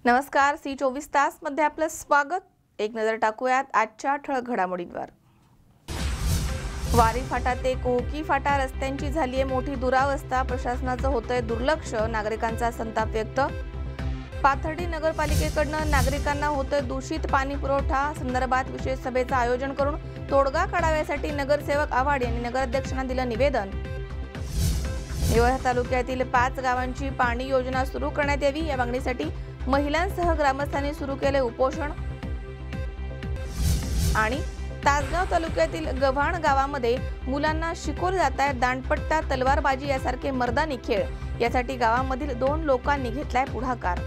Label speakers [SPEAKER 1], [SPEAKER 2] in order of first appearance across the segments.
[SPEAKER 1] नमस्कार, C24 तास मध्ये आपलं स्वागत। एक नजर टाकूयात आजच्या ठळक घडामोडींवर। वारी फाटा ते कोहकी फाटा रस्त्यांची झालीये मोठी दुरावस्था, प्रशासनाचं होतंय दुर्लक्ष, नागरिकांचा संताप व्यक्त। पाथर्डी नगरपालिकेकडनं नागरिकांना होतंय दूषित पाणी पुरवठा संदर्भात विशेष सभेचं आयोजन करून तोडगा काढाव्यासाठी नगरसेवक आव्हाड यांनी नगराध्यक्षांना दिलं निवेदन। निवळ तालुक्यातील 5 गावांची पाणी योजना सुरू करण्यात यावी या मागणीसाठी महिलांसह ग्रामस्थांनी सुरू केले उपोषण। आणि तासगाव तालुक्यातील गव्हाण गावामध्ये मुलांना शिकवले जात आहे दांडपट्टा तलवारबाजी यासारखे मर्दानी खेळ, यासाठी गावामधील 2 लोकांनी घेतलाय पुढाकार।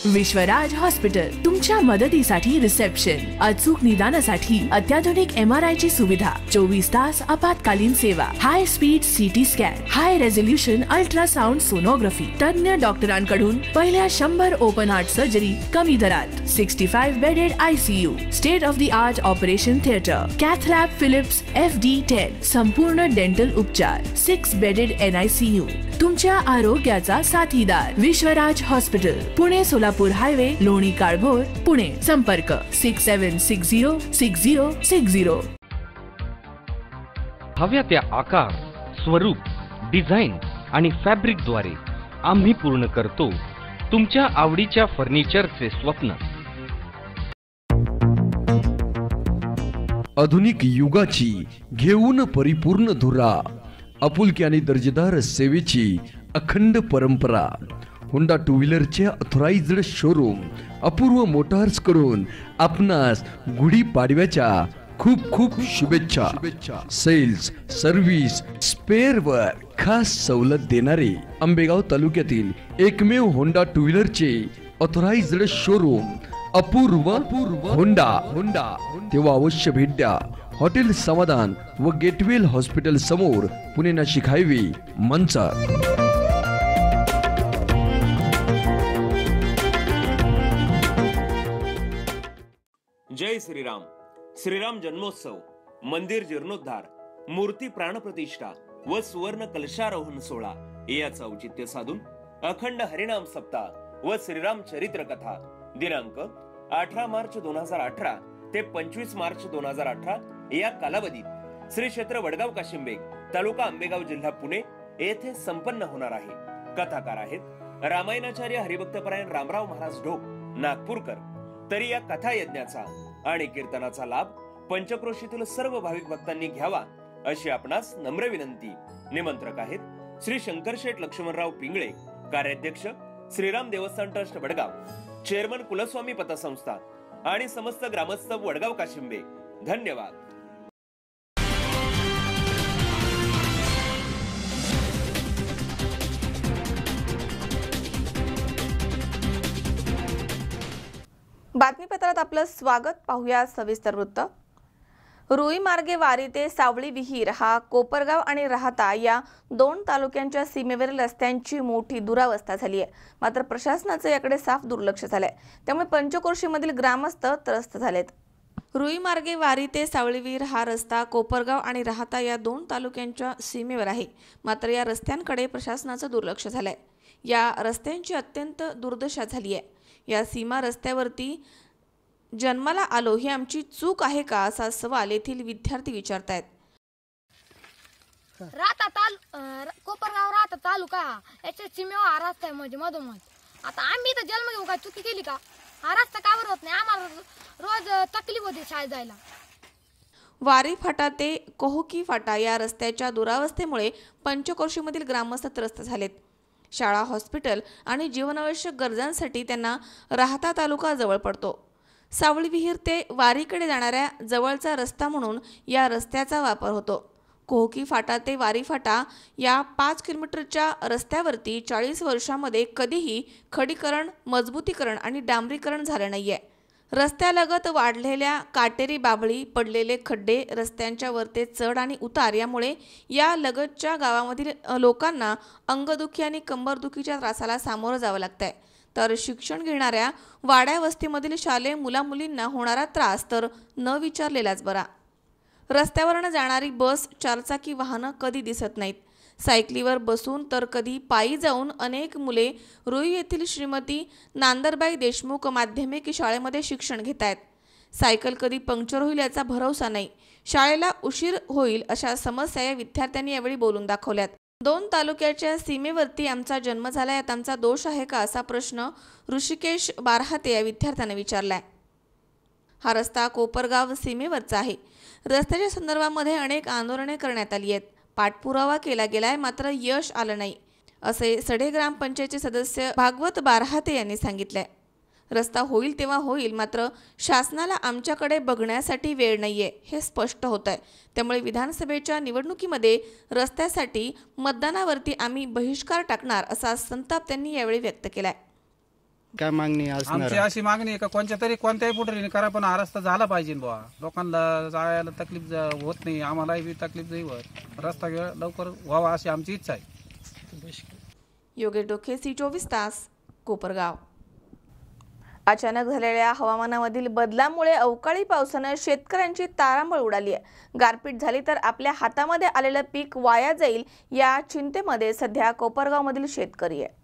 [SPEAKER 2] विश्वराज हॉस्पिटल तुमच्या मदतीसाठी रिसेप्शन, अचूक निदानासाठी अत्याधुनिक MRI ची सुविधा, 24 तास आपत्कालीन सेवा, हाय स्पीड CT स्कॅन, हाय रेझोल्यूशन अल्ट्रासाउंड सोनोग्राफी, तज्ञ डॉक्टरांकडून पहिल्या 100 ओपन हार्ट सर्जरी कमी दरात, 65 bedded ICU, state of the art operation theatre, cath lab Philips FD10, संपूर्ण डेंटल उपचार, 6 बेडेड NICU, तुमच्या आरोग्याचा साथीदार विश्वराज हॉस्पिटल, पुणे सोलापूर हायवे, लोणी काळभोर, पुणे। संपर्क 67606060।
[SPEAKER 3] हव्या त्या आकार, स्वरूप, डिझाइन आणि फॅब्रिक द्वारे आम्ही पूर्ण करतो तुमच्या आवडीच्या फर्निचरचे स्वप्न।
[SPEAKER 4] आधुनिक युगाची घेऊन परिपूर्ण धुरा, आपुलकी आणि दर्जेदार सेवेची अखंड परंपरा। होंडा 2 व्हीलरचे ऑथराइज्ड शोरूम अपूर्व मोटार्स कडून आपणास गुढी पाडव्याच्या खूप खूप शुभेच्छा। सेल्स, सर्व्हिस, स्पेअर वर खास सवलत देणारे आंबेगाव तालुक्यातील एकमेव होंडा 2 व्हीलरचे ऑथराइज्ड शोरूम अपूर्व होंडा। तेव्हा अवश्य भेट द्या। हॉटेल समाधान व गेटवेल हॉस्पिटल समोर, पुणे नाशिक हायवे, मंचर।
[SPEAKER 5] जय श्रीराम। श्रीराम जन्मोत्सव, मंदिर जीर्णोद्धार, मूर्ती प्राणप्रतिष्ठा व सुवर्ण कलशारोहण सोहळा याचं औचित्य साधून अखंड हरिनाम सप्ताह व श्रीराम चरित्र कथा दिनांक 18 मार्च 2018 ते 25 मार्च 2018 या कालावधीत श्री क्षेत्र वडगाव काशिंबेग, तालुका आंबेगाव, जिल्हा पुणे येथे संपन्न होणार आहे। कथाकार आहेत रामायणाचार्य हरिभक्तपरायण रामराव महाराज ढोक नागपूरकर। तरी या कथा यज्ञाचा आणि कीर्तनाचा लाभ पंचक्रोशीतील सर्व भाविक भक्तांनी घ्यावा अशी आपणास नम्र विनंती। निमंत्रक आहेत श्री शंकरशेठ लक्ष्मणराव पिंगळे, कार्याध्यक्ष श्रीराम देवस्थान ट्रस्ट वडगाव, चेअरमन कुलस्वामी पतसंस्था आणि समस्त ग्रामस्थ वडगाव काशिंबे। धन्यवाद।
[SPEAKER 1] बातमीपत्रात आपलं स्वागत। पाहूया सविस्तर वृत्त। रुई मार्गे वारी ते सावळी विहीर हा कोपरगाव आणि राहता या 2 तालुक्यांच्या सीमेवरील रस्त्यांची मोठी दुरावस्था झाली आहे। मात्र प्रशासनाचं याकडे साफ दुर्लक्ष झालंय, त्यामुळे पंचक्रोशीमधील ग्रामस्थ त्रस्त झालेत। रुई मार्गे वारी ते सावळी विहीर हा रस्ता कोपरगाव आणि राहता या 2 तालुक्यांच्या सीमेवर आहे, मात्र या रस्त्यांकडे प्रशासनाचं दुर्लक्ष झालंय। या रस्त्यांची अत्यंत दुर्दशा झाली आहे। या सीमा रस्त्यावरती जन्माला आलो ही आमची चूक आहे का, असा सवाल येथील विद्यार्थी विचारतायत।
[SPEAKER 6] कोपरगाव राहता तालुका याच्या सीमेवर हा रस्ता आहे, म्हणजे मधोमध। आता आम्ही तर जन्म घेऊ काय चुकी केली का? हा रस्ता का बरं होत नाही? आम्हाला रोज तकलीफ होते शाळेत जायला।
[SPEAKER 1] वारी फाटा ते कोहकी फाटा या रस्त्याच्या दुरावस्थेमुळे पंचक्रोशीमधील ग्रामस्थ त्रस्त झालेत। शाळा, हॉस्पिटल आणि जीवनावश्यक गरजांसाठी त्यांना राहता तालुका जवळ पडतो। सावळी विहीर ते वारीकडे जाणाऱ्या जवळचा रस्ता म्हणून या रस्त्याचा वापर होतो। कोहकी फाटा ते वारी फाटा या 5 किलोमीटरच्या रस्त्यावरती 40 वर्षांमध्ये कधीही खडीकरण, मजबूतीकरण आणि डांबरीकरण झालं नाहीये। रस्त्यालगत वाढलेल्या काटेरी बाभळी, पडलेले खड्डे, रस्त्यांच्या वरते चढ आणि उतार यामुळे या लगतच्या गावामधील लोकांना अंगदुखी आणि कंबरदुखीच्या त्रासाला सामोरं जावं लागतंय। तर शिक्षण घेणाऱ्या वाड्या वस्तीमधील शालेय मुलामुलींना होणारा त्रास तर न विचारलेलाच बरा। रस्त्यावरनं जाणारी बस, चारचाकी वाहनं कधी दिसत नाहीत. सायकलीवर बसून तर कधी पायी जाऊन अनेक मुले रुई येथील श्रीमती नांदरबाई देशमुख माध्यमिक शाळेमध्ये शिक्षण घेत आहेत. सायकल कधी पंक्चर होईल याचा भरोसा नाही. शाळेला उशीर होईल अशा समस्या या विद्यार्थ्यांनी यावेळी बोलून दाखवल्यात. 2 तालुक्याच्या सीमेवरती आमचा जन्म झाला, यात आमचा दोष आहे का असा प्रश्न ऋषिकेश बारहाते या विद्यार्थ्याने विचारलाय. हा रस्ता कोपरगाव सीमेवरचा आहे. रस्त्याच्या संदर्भामध्ये अनेक आंदोलने करण्यात आली आहेत. पाठपुरावा केला गेलाय, मात्र यश आलं नाही असे सडे ग्रामपंचायतचे सदस्य भागवत बारहाते यांनी सांगितलंय. रस्ता होईल तेव्हा होईल, मात्र शासनाला आमच्याकडे बघण्यासाठी वेळ नाहीये हे स्पष्ट होत आहे. त्यामुळे विधानसभेच्या निवडणुकीमध्ये रस्त्यासाठी मतदानावरती आम्ही बहिष्कार टाकणार असा संताप त्यांनी यावेळी व्यक्त केलाय.
[SPEAKER 7] काय मागणी असणार?
[SPEAKER 8] आमची अशी मागणी आहे का कोणत्याही पुढारीने करा, पण हा रस्ता झाला पाहिजे बुवा. लोकांना जायला तकलीफ होत नाही, आम्हालाही बी तकलीफ नाही होत. रस्ता लवकर व्हावा अशी आमची इच्छा आहे.
[SPEAKER 1] योगेश डोके, C24 तास, कोपरगाव. अचानक झालेल्या हवामानामधील बदलामुळे अवकाळी पावसानं शेतकऱ्यांची तारांबळ उडाली आहे. गारपीट झाली तर आपल्या हातामध्ये आलेलं पीक वाया जाईल या चिंतेमध्ये सध्या कोपरगावमधील शेतकरी आहे.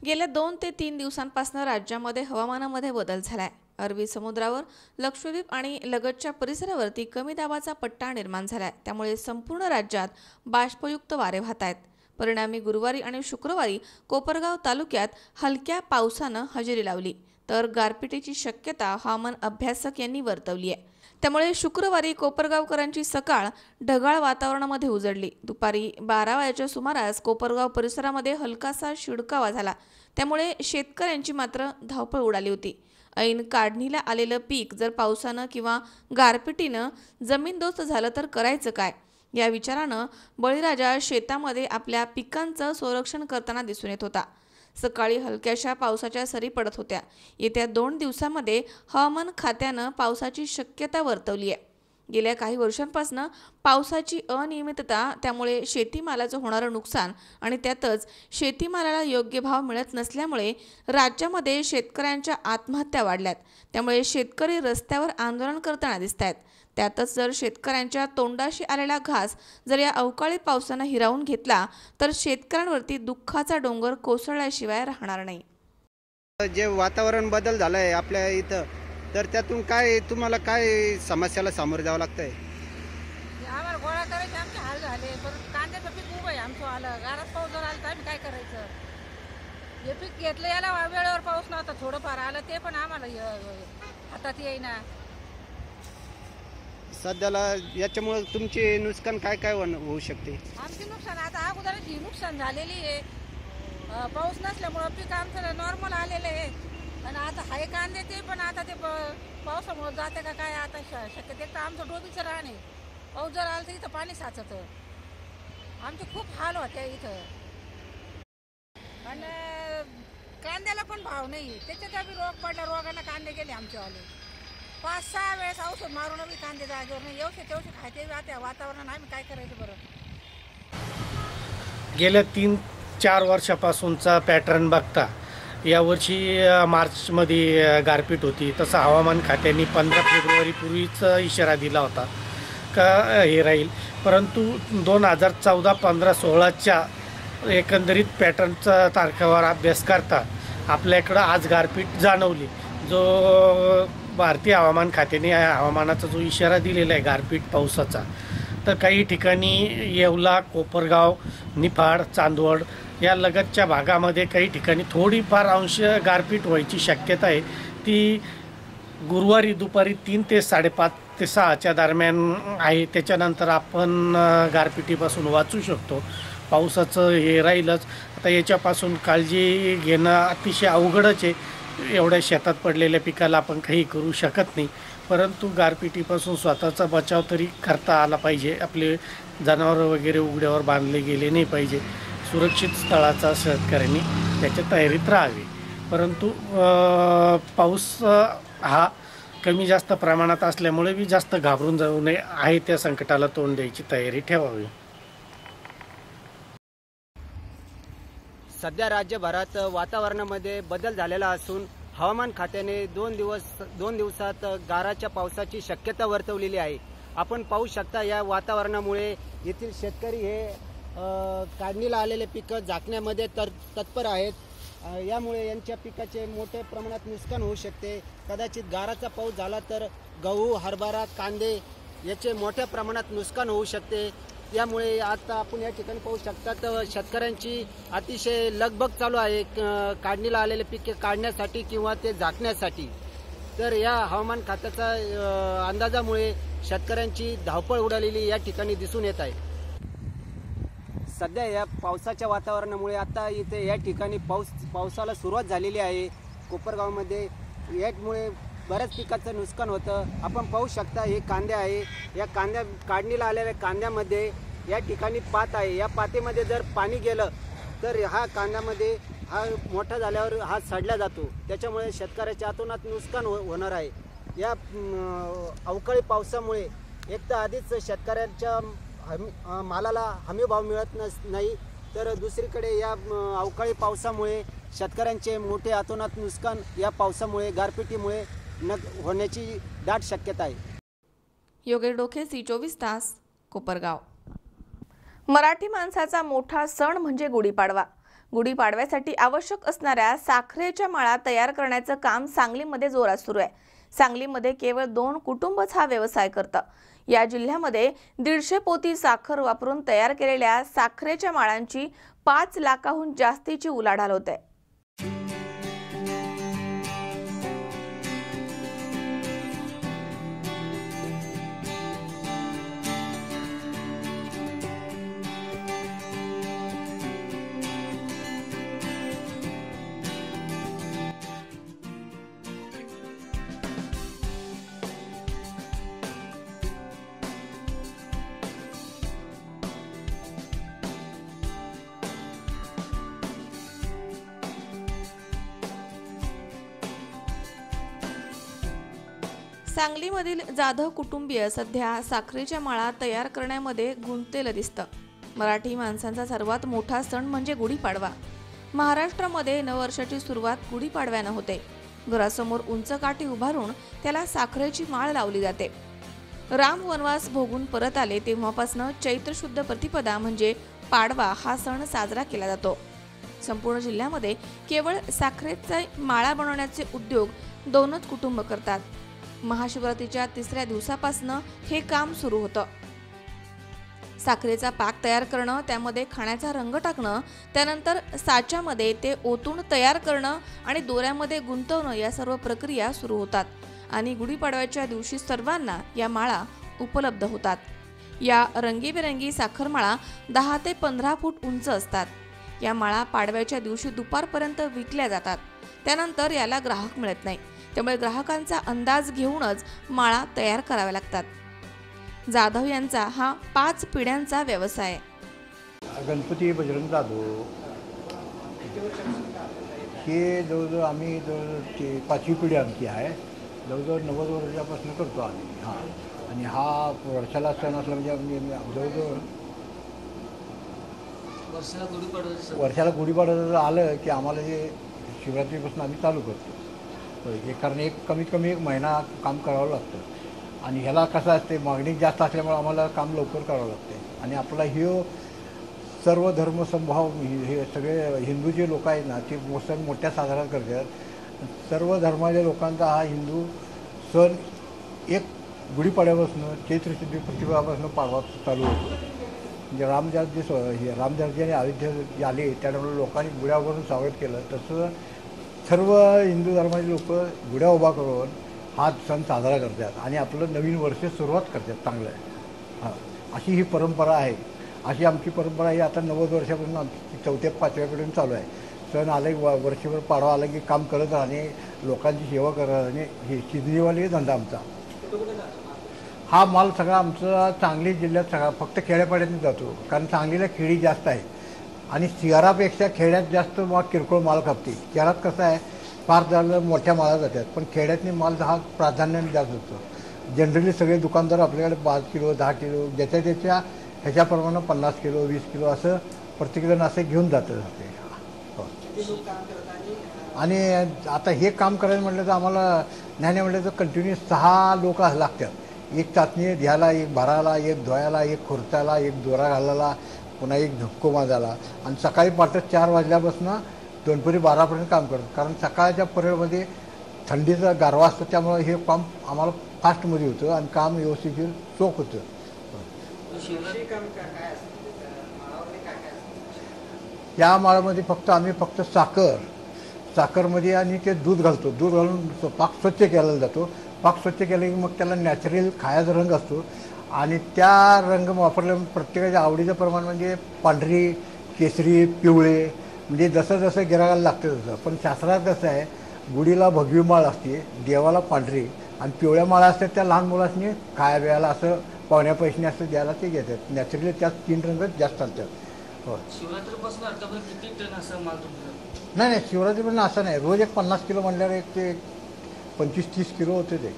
[SPEAKER 1] गेल्या 2 ते 3 दिवसांपासून राज्यामध्ये हवामानामध्ये बदल झालाय. अरबी समुद्रावर, लक्षद्वीप आणि लगतच्या परिसरावरती कमी दाबाचा पट्टा निर्माण झालाय. त्यामुळे संपूर्ण राज्यात बाष्पयुक्त वारे वाहत आहेत. परिणामी गुरुवारी आणि शुक्रवारी कोपरगाव तालुक्यात हलक्या पावसानं हजेरी लावली, तर गारपिटीची शक्यता हवामान अभ्यासक यांनी वर्तवली आहे. त्यामुळे शुक्रवारी कोपरगावकरांची सकाळ ढगाळ वातावरणामध्ये उजळली. दुपारी 12 वाजेच्या सुमारास कोपरगाव परिसरामध्ये हलकासा शिडकावा झाला. त्यामुळे शेतकऱ्यांची मात्र धावपळ उडाली होती. ऐन काढणीला आलेलं पीक जर पावसानं किंवा गारपिटीनं जमीनदोस्त झालं तर करायचं काय या विचारानं बळीराजा शेतामध्ये आपल्या पिकांचं संरक्षण करताना दिसून येत होता. सकाळी हलक्याशा पावसाच्या सरी पडत होत्या. येत्या 2 दिवसांमध्ये हवामान खात्यानं पावसाची शक्यता वर्तवली आहे. गेल्या काही वर्षांपासून पावसाची अनियमितता, त्यामुळे शेतीमालाचं होणारं नुकसान आणि त्यातच शेतीमालाला योग्य भाव मिळत नसल्यामुळे राज्यामध्ये शेतकऱ्यांच्या आत्महत्या वाढल्यात. त्यामुळे शेतकरी रस्त्यावर आंदोलन करताना दिसत आहेत. त्यातच जर शेतकऱ्यांच्या तोंडाशी आलेला घास जर या अवकाळी पावसानं हिरावून घेतला तर शेतकऱ्यांवरती दुःखाचा डोंगर कोसळल्याशिवाय राहणार नाही.
[SPEAKER 7] जे वातावरण बदल झालाय आपल्या इथं, तर त्यातून तुम्हाला काय समस्याला सामोरं जावं लागतंय?
[SPEAKER 9] आम्हाला गोळा करायचे आमचे हाल झाले. परत कांद्याचं पीक उभं आहे आमचं आलं. गारात पाऊस जर आला तर आम्ही काय करायचं? हे पीक घेतलं, याला वेळेवर पाऊस नव्हता, थोडंफार आलं ते पण आम्हाला हातात येईना.
[SPEAKER 7] सध्याला याच्यामुळे तुमचे नुकसान काय होऊ शकते?
[SPEAKER 9] आमचे नुकसान आता अगोदरच नुकसान झालेली आहे. पाऊस नसल्यामुळं पीक आमचं नॉर्मल आलेलं आहे. आणि आता हाय कांदे ते पण आता ते पावसामुळे जाते का काय आता शक्यता. एक तर आमचं डोबीचं रान आहे. पाऊस जर आलं तर इथं पाणी साचतं. आमचे खूप हाल होते इथं. आणि कांद्याला पण भाव नाही. त्याच्यात बी रोग पडला, रोगांना कांदे गेले आमचेवाले. 5-6 वेळेस औषध मारून बी कांदे जागेवर नाही. तेवढे खायचे त्या वातावरणानं आम्ही काय करायचं बरं?
[SPEAKER 10] गेल्या 3-4 वर्षापासूनचा पॅटर्न बघता यावर्षी मार्चमध्ये गारपीट होती. तसं हवामान खात्याने 15 फेब्रुवारीपूर्वीच इशारा दिला होता का हे राहील. परंतु 2014-15-16च्या एकंदरीत पॅटर्नचा तारखेवर अभ्यास करता आपल्याकडं आज गारपीट जाणवली. जो भारतीय हवामान खात्याने हवामानाचा जो इशारा दिलेला आहे गारपीट पावसाचा, तर काही ठिकाणी येवला, कोपरगाव, निफाड, चांदवड या लगतच्या भागामध्ये काही ठिकाणी थोडीफार अंश गारपीट व्हायची शक्यता आहे. ती गुरुवारी दुपारी 3 ते 5:30 ते 6च्या दरम्यान आहे. त्याच्यानंतर आपण गारपिटीपासून वाचू शकतो. पावसाचं हे राहीलच. आता याच्यापासून काळजी घेणं अतिशय अवघडच आहे. एवढ्या शेतात पडलेल्या पिकाला आपण काही करू शकत नाही. परंतु गारपिटीपासून स्वतःचा बचाव तरी करता आला पाहिजे. आपले जनावरं वगैरे उघड्यावर बांधले गेले नाही पाहिजे. सुरक्षित स्थळाचा शेतकऱ्यांनी त्याच्या तयारीत राहावे. परंतु पाऊस हा कमी जास्त प्रमाणात असल्यामुळे मी जास्त घाबरून जाऊ नये. आहे त्या संकटाला तोंड द्यायची तयारी ठेवावी.
[SPEAKER 7] सध्या राज्यभरात वातावरणामध्ये बदल झालेला असून हवामान खात्याने 2 दिवसात गाराच्या पावसाची शक्यता वर्तवलेली आहे. आपण पाहू शकता या वातावरणामुळे येथील शेतकरी हे काढणीला आलेले पिकं झाकण्यामध्ये तत्पर आहेत. यामुळे यांच्या पिकाचे मोठ्या प्रमाणात नुकसान होऊ शकते. कदाचित गाराचा पाऊस झाला तर गहू, हरभरा, कांदे याचे मोठ्या प्रमाणात नुकसान होऊ शकते. यामुळे आता आपण या ठिकाणी पाहू शकता तर शेतकऱ्यांची अतिशय लगबग चालू आहे काढणीला आलेले पिके काढण्यासाठी किंवा ते झाकण्यासाठी. तर या हवामान खात्याचा अंदाजामुळे शेतकऱ्यांची धावपळ उडालेली या ठिकाणी दिसून येत आहे. सध्या या पावसाच्या वातावरणामुळे आता इथे या ठिकाणी पावसाला सुरुवात झालेली आहे. कोपरगावमध्ये यामुळे बऱ्याच पिकाचं नुकसान होतं. आपण पाहू शकता हे कांदे आहे. या काढणीला आलेल्या कांद्यामध्ये या ठिकाणी पात आहे. या पातेमध्ये जर पाणी गेलं तर हा कांद्यामध्ये हा मोठा झाल्यावर हा सडला जातो. त्याच्यामुळे शेतकऱ्याच्या अतोनात नुकसान होणार आहे. या अवकाळी पावसामुळे एक तर आधीच शेतकऱ्यांच्या मालाला हमीभाव मिळत नाही, तर दुसरीकडे या अवकाळी पावसामुळे शेतकऱ्यांचे मोठे अतोनात नुकसान या पावसामुळे गारपिटीमुळे होण्याची दाट शक्यता आहे.
[SPEAKER 1] योगेश डोके, C24 तास, कोपरगाव. मराठी माणसाचा मोठा सण म्हणजे गुढीपाडवा. गुढीपाडव्यासाठी आवश्यक असणाऱ्या साखरेच्या माळा तयार करण्याचं काम सांगलीमध्ये जोरात सुरू आहे. सांगलीमध्ये केवळ 2 कुटुंबच हा व्यवसाय करतात. या जिल्ह्यामध्ये 150 पोती साखर वापरून तयार केलेल्या साखरेच्या माळांची 5 लाखाहून जास्तीची उलाढाल होते. सांगलीमधील जाधव कुटुंबीय सध्या साखरेच्या माळा तयार करण्यामध्ये गुंतलेलं दिसतं. मराठी माणसांचा सर्वात मोठा सण म्हणजे गुढीपाडवा. महाराष्ट्रामध्ये नववर्षाची सुरुवात गुढीपाडव्यानं होते. घरासमोर उंच काठी उभारून त्याला साखरेची माळ लावली जाते. राम वनवास भोगून परत आले तेव्हापासून चैत्र शुद्ध प्रतिपदा म्हणजे पाडवा हा सण साजरा केला जातो. संपूर्ण जिल्ह्यामध्ये केवळ साखरेचा माळा बनवण्याचे उद्योग 2च कुटुंब करतात. महाशिवरात्रीच्या 3ऱ्या दिवसापासून हे काम सुरू होतं. साखरेचा पाक तयार करणं, त्यामध्ये खाण्याचा रंग टाकणं, त्यानंतर साच्यामध्ये ते ओतून तयार करणं आणि दोऱ्यामध्ये गुंतवणं या सर्व प्रक्रिया सुरू होतात आणि गुढीपाडव्याच्या दिवशी सर्वांना या माळा उपलब्ध होतात. या रंगीबेरंगी साखरमाळा 10 ते 15 फूट उंच असतात. या माळा पाडव्याच्या दिवशी दुपारपर्यंत विकल्या जातात. त्यानंतर याला ग्राहक मिळत नाही, त्यामुळे ग्राहकांचा अंदाज घेऊनच माळा तयार कराव्या लागतात. जाधव यांचा हा 5 पिढ्यांचा व्यवसाय आहे.
[SPEAKER 11] गणपती बजरंग जाधव हे जवळजवळ आम्ही जवळजवळ 5वी पिढी आमची आहे. जवळजवळ 90 वर्षापासून करतो आम्ही. आणि हा वर्षाला सण असला म्हणजे आम्ही जवळजवळ वर्षाला गुढीपाडवा आलं की आम्हाला हे शिवरात्रीपासून आम्ही चालू करतो. हे कारण कमीत कमी 1 महिना काम करावं लागतं आणि ह्याला कसं असते मागणी जास्त असल्यामुळे आम्हाला काम लवकर करावं लागते. आणि आपला हे सर्व धर्म समभाव हे सगळे हिंदू जे लोक आहेत ना ते सण मोठ्या साजरा करतात. सर्व धर्माच्या लोकांचा हा हिंदू सण एक गुढीपाड्यापासून चैत्र शुद्ध प्रतिपदापासून पाडवा चालू होतो. म्हणजे रामदासजी अयोध्येत आले त्यामुळे लोकांनी गुढ्या उभारून स्वागत केलं. तसं सर्व हिंदू धर्माचे लोक गुढ्या उभा करून हा सण साजरा करतात आणि आपलं नवीन वर्ष सुरुवात करतात. चांगलं आहे. अशी ही परंपरा आहे. अशी आमची परंपरा ही आता 90 वर्षापासून आमची 4थ्या-5व्या पिढीने चालू आहे. सण आले वर्षभर पाडवा आला की काम करत राहणे, लोकांची सेवा करत राहणे हे शिजनीवाले धंदा आमचा. हा माल सगळा आमचा सांगली जिल्ह्यात सगळा फक्त खेड्यापाड्यातून जातो. कारण सांगलीला खेडी जास्त आहे आणि शहरापेक्षा खेड्यात जास्त किरकोळ माल खपते. शहरात कसं आहे फार झालं मोठ्या माला जातात, पण खेड्यातनी माल हा प्राधान्याने जास्त होतो. जनरली सगळे दुकानदार आपल्याकडे 5 किलो 10 किलो ज्याच्या ह्याच्याप्रमाणे 50 किलो 20 किलो असं प्रत्येकजण असं घेऊन जातं. आणि आता हे काम करायचं म्हटलं तर आम्हाला नाही म्हटलं तर कंटिन्यू 6 लोक लागतात. एक चाचणी घ्यायला, एक भरायला, एक धुवायला, एक खुर्चायला, एक दोरा घालायला, पुन्हा एक झुपको माझायला. आणि सकाळी पहाटे 4 वाजल्यापासून दुपारी 12पर्यंत काम करतो. कारण सकाळच्या परेडमध्ये थंडीचा गारवा असतो, त्यामुळे हे काम आम्हाला फास्टमध्ये होतं आणि काम व्यवस्थित चोख होतं. या माळामध्ये आम्ही फक्त साखरमध्ये आणि ते दूध घालतो. दूध घालून पाक स्वच्छ केला जातो. पाक स्वच्छ केलं की मग त्याला नॅचरल खायचा रंग असतो आणि त्या रंग वापरल्यामुळे प्रत्येकाच्या आवडीचं प्रमाण म्हणजे पांढरी, केसरी, पिवळे, म्हणजे जसं जसं गिरायला लागतं तसं. पण शास्त्रात कसं आहे, गुढीला भगवी माळ असते, देवाला पांढरी आणि पिवळ्या माळा असतात त्या लहान मुलांनी खाया बियाला असं पाहुण्या पैशाने असं द्यायला ते घेतात. नॅचरली त्यात 3 रंग जास्त चालतात. हो.
[SPEAKER 12] शिवरात्रीपासून आतापर्यंत किती टन असं माल तुमचं?
[SPEAKER 11] नाही, शिवरात्रीपर्यंत असं नाही. रोज एक 50 किलो म्हणल्यावर एक ते 25-30 किलो होते. ते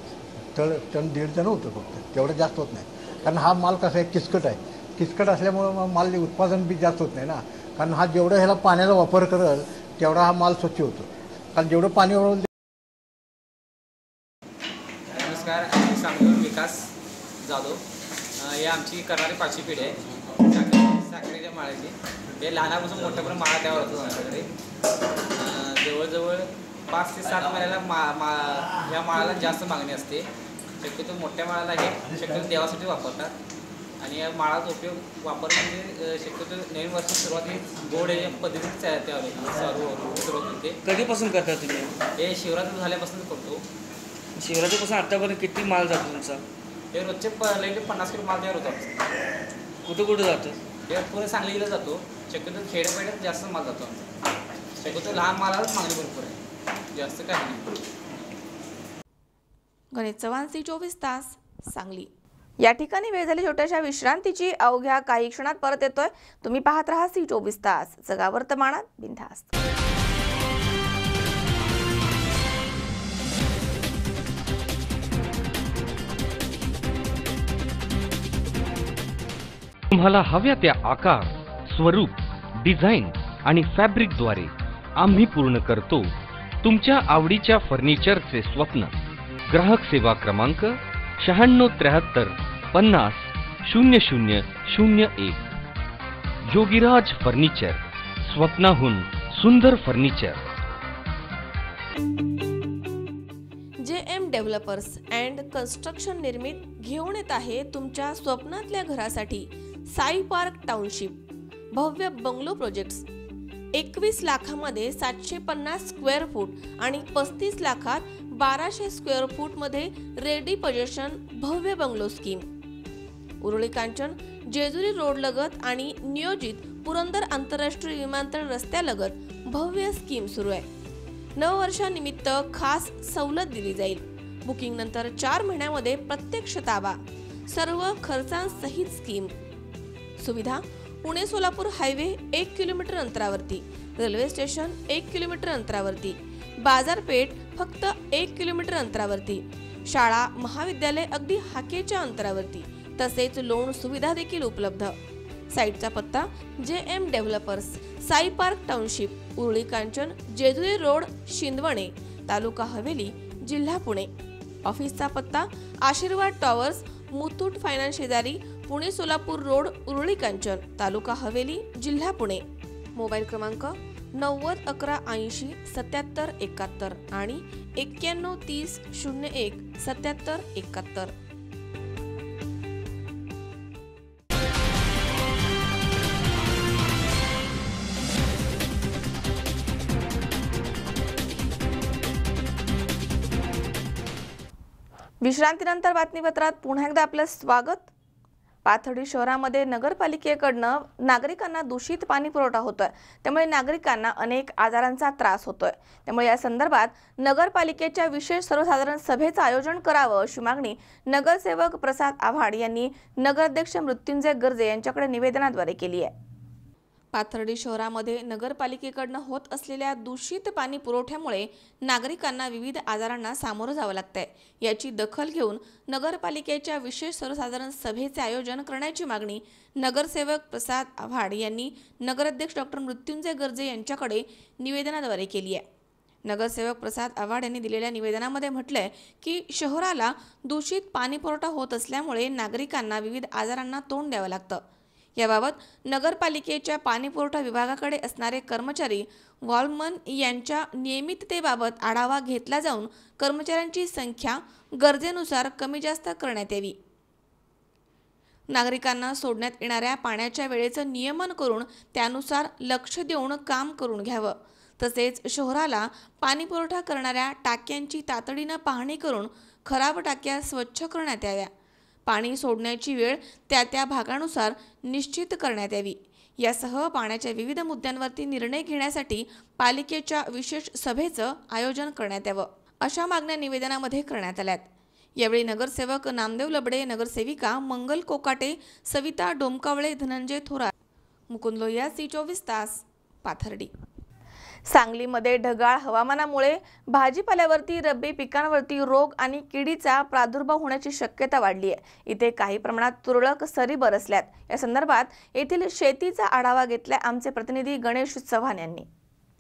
[SPEAKER 11] टन 1.5 टन होतं फक्त, तेवढं जास्त होत नाही. कारण हा माल कसा आहे, किचकट आहे. किचकट असल्यामुळं मग माल उत्पादन बी जास्त होत नाही ना. कारण हा जेवढं ह्याला पाण्याचा वापर करेल तेवढा हा माल स्वच्छ होतो. कारण जेवढं पाणी वाढवलं.
[SPEAKER 12] नमस्कार, मी सांगतो विकास जाधव. ही आमची करणारी 5वी पिढी आहे साखरेच्या माळ्याची. हे लहानापासून मोठ्यापर्यंत माळा तयार होतो आमच्याकडे. जवळजवळ 5 ते 7 महिन्याला ह्या माळाला जास्त मागणी असते. शक्यतो मोठ्या माळाला हे शक्यतो देवासाठी वापरतात आणि या माळाचा वापर म्हणजे शक्यतो नवीन वर्ष सुरुवाती गोड या पद्धतीने तयार सुरुवात होते.
[SPEAKER 13] कधीपासून करता तुम्ही?
[SPEAKER 12] हे शिवरात्री झाल्यापासून करतो.
[SPEAKER 13] शिवरात्रीपासून आतापर्यंत किती माल जातो तुमचा?
[SPEAKER 12] हे रोजचे 50 किलो माल तयार होतो.
[SPEAKER 13] कुठं कुठं जातं?
[SPEAKER 12] हे पुणे सांगलीला जातो. शक्यतो खेड्यापेड्यात जास्त माल जातो आमचा. शक्यतो लहान मालालाच मागणी भरपूर आहे, जास्त काही नाही.
[SPEAKER 1] गणेश चव्हाण, C24 तास, सांगली. या ठिकाणी वेळ झाली छोट्याशा विश्रांतीची. अवघ्या काही क्षणात परत येतोय. तुम्ही पाहत राहा C24 तास, जगा वर्तमानात बिनधास्त.
[SPEAKER 3] तुम्हाला हव्या त्या आकार, स्वरूप, डिझाईन आणि फॅब्रिकद्वारे आम्ही पूर्ण करतो तुमच्या आवडीच्या फर्निचरचे स्वप्न. ग्राहक सेवा क्रमांक 9673 50 0001. योगीराज फर्निचर, स्वप्नाहून सुंदर furniture.
[SPEAKER 1] JM developers and construction निर्मित घेऊन येत आहे तुमच्या स्वप्नातल्या घरासाठी साई पार्क टाउनशिप भव्य बंगलो प्रोजेक्ट्स. 21 लाखामध्ये 750 स्क्वेअर फूट आणि 35 लाखात 1200 स्क्वेअर फूट मध्ये रेडी पोझिशन भव्य bungalow scheme. Uruli Kanchan Jejuri road लगत आणि नियोजित पुरंदर आंतरराष्ट्रीय विमानतळ रस्त्यालगत भव्य स्कीम सुरू आहे. नववर्षानिमित्त खास सवलत दिली जाईल. बुकिंग नंतर 4 महिन्यामध्ये प्रत्यक्ष ताबा. सर्व खर्चांसहित स्कीम. सुविधा पुणे सोलापूर हायवे 1 किलोमीटर अंतरावरती. रेल्वे स्टेशन 1 किलोमीटर अंतरावरती. बाजारपेठ फक्त 1 किलोमीटर अंतरावरती. शाळा महाविद्यालय अगदी हाकेच्या अंतरावरती. तसेच लोन सुविधा देखील उपलब्ध. साईटचा पत्ता JM developers, Sai park township, Uruli Kanchan, Jejuri road, Shindawane, taluka Haveli, जिल्हा पुणे. ऑफिसचा पत्ता आशीर्वाद टॉवर्स, मुथूट फायनान्स शेजारी, पुणे सोलापूर रोड, उरुळी कांचन, तालुका हवेली, जिल्हा पुणे. मोबाईल क्रमांक 90 11 80 77 71 आणि 91 30 01 77 71. विश्रांतीनंतर बातमीपत्रात पुन्हा एकदा आपलं स्वागत. पाथर्डी शहरामध्ये नगरपालिकेकडनं नागरिकांना दूषित पाणी पुरवठा होतोय. त्यामुळे नागरिकांना अनेक आजारांचा त्रास होतोय. त्यामुळे या संदर्भात नगरपालिकेच्या विशेष सर्वसाधारण सभेचं आयोजन करावं अशी मागणी नगरसेवक प्रसाद आव्हाड यांनी नगराध्यक्ष मृत्युंजय गर्जे यांच्याकडे निवेदनाद्वारे केली आहे. पाथर्डी शहरामध्ये नगरपालिकेकडनं होत असलेल्या दूषित पाणी पुरवठ्यामुळे नागरिकांना विविध आजारांना सामोरं जावं लागतंय. याची दखल घेऊन नगरपालिकेच्या विशेष सर्वसाधारण सभेचे आयोजन करण्याची मागणी नगरसेवक प्रसाद आव्हाड यांनी नगराध्यक्ष डॉक्टर मृत्युंजय गर्जे यांच्याकडे निवेदनाद्वारे केली आहे. नगरसेवक प्रसाद आव्हाड यांनी दिलेल्या निवेदनामध्ये म्हटलंय की शहराला दूषित पाणी पुरवठा होत असल्यामुळे नागरिकांना विविध आजारांना तोंड द्यावं लागतं। याबाबत नगरपालिकेच्या पाणीपुरवठा विभागाकडे असणारे कर्मचारी वॉलमन यांच्या नियमिततेबाबत आढावा घेतला जाऊन कर्मचाऱ्यांची संख्या गरजेनुसार कमी जास्त करण्यात यावी। नागरिकांना सोडण्यात येणाऱ्या पाण्याच्या वेळेचं नियमन करून त्यानुसार लक्ष देऊन काम करून घ्यावं। तसेच शहराला पाणीपुरवठा करणाऱ्या टाक्यांची तातडीनं पाहणी करून खराब टाक्या स्वच्छ करण्यात याव्या। पाणी सोडण्याची वेळ त्या भागानुसार निश्चित करण्यात यावी। यासह पाण्याच्या विविध मुद्द्यांवरती निर्णय घेण्यासाठी पालिकेच्या विशेष सभेचं आयोजन करण्यात यावं, अशा मागण्या निवेदनामध्ये करण्यात आल्यात। यावेळी नगरसेवक नामदेव लबडे, नगरसेविका मंगल कोकाटे, सविता डोमकावळे, धनंजय थोरात, मुकुंद लोहिया, C24 तास, पाथर्डी। सांगलीमध्ये ढगाळ हवामानामुळे भाजीपाल्यावरती, रब्बी पिकांवरती रोग आणि किडीचा प्रादुर्भाव होण्याची शक्यता वाढली आहे। इथे काही प्रमाणात तुरळक सरी बरसल्यात। या संदर्भात येथील शेतीचा आढावा घेतला आमचे प्रतिनिधी गणेश चव्हाण यांनी।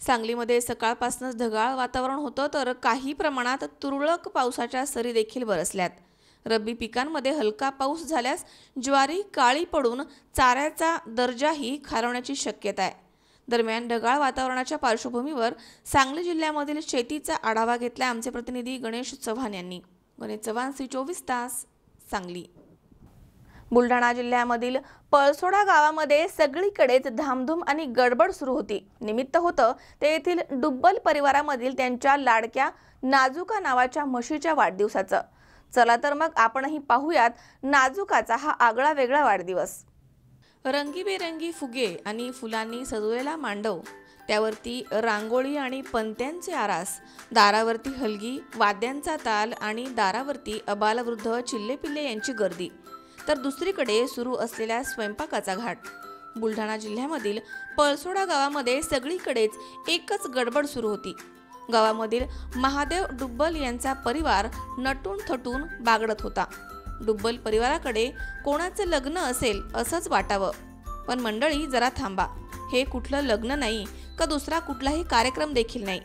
[SPEAKER 1] सांगलीमध्ये सकाळपासूनच ढगाळ वातावरण होतं, तर काही प्रमाणात तुरळक पावसाच्या सरी देखील बरसल्यात। रब्बी पिकांमध्ये हलका पाऊस झाल्यास ज्वारी काळी पडून चाऱ्याचा दर्जाही खालवण्याची शक्यता आहे। दरम्यान ढगाळ वातावरणाच्या पार्श्वभूमीवर सांगली जिल्ह्यामधील शेतीचा आढावा घेतला आमचे प्रतिनिधी गणेश चव्हाण यांनी। गणेश चव्हाण, C24 तास, सांगली। बुलढाणा जिल्ह्यामधील पळसोडा गावामध्ये सगळीकडेच धामधूम आणि गडबड सुरू होती। निमित्त होतं ते येथील डुब्बल परिवारामधील त्यांच्या लाडक्या नाजुका नावाच्या म्हशीच्या वाढदिवसाचं। चला तर मग आपणही पाहूयात नाजुकाचा हा आगळा वेगळा वाढदिवस। रंगीबेरंगी फुगे आणि फुलांनी सजवलेला मांडव, त्यावरती रांगोळी आणि पंत्यांचे आरास, दारावरती हलगी, वाद्यांचा ताल आणि दारावरती अबालवृद्ध चिल्लेपिल्ले यांची गर्दी, तर दुसरीकडे सुरू असलेल्या स्वयंपाकाचा घाट। बुलढाणा जिल्ह्यामधील पळसोडा गावामध्ये सगळीकडेच एकच गडबड सुरू होती। गावामधील महादेव डुब्बल यांचा परिवार नटून थटून बागडत होता। डुब्बल परिवाराकडे कोणाचं लग्न असेल असंच वाटावं, पण मंडळी जरा थांबा, हे कुठलं लग्न नाही का दुसरा कुठलाही कार्यक्रम देखील नाही।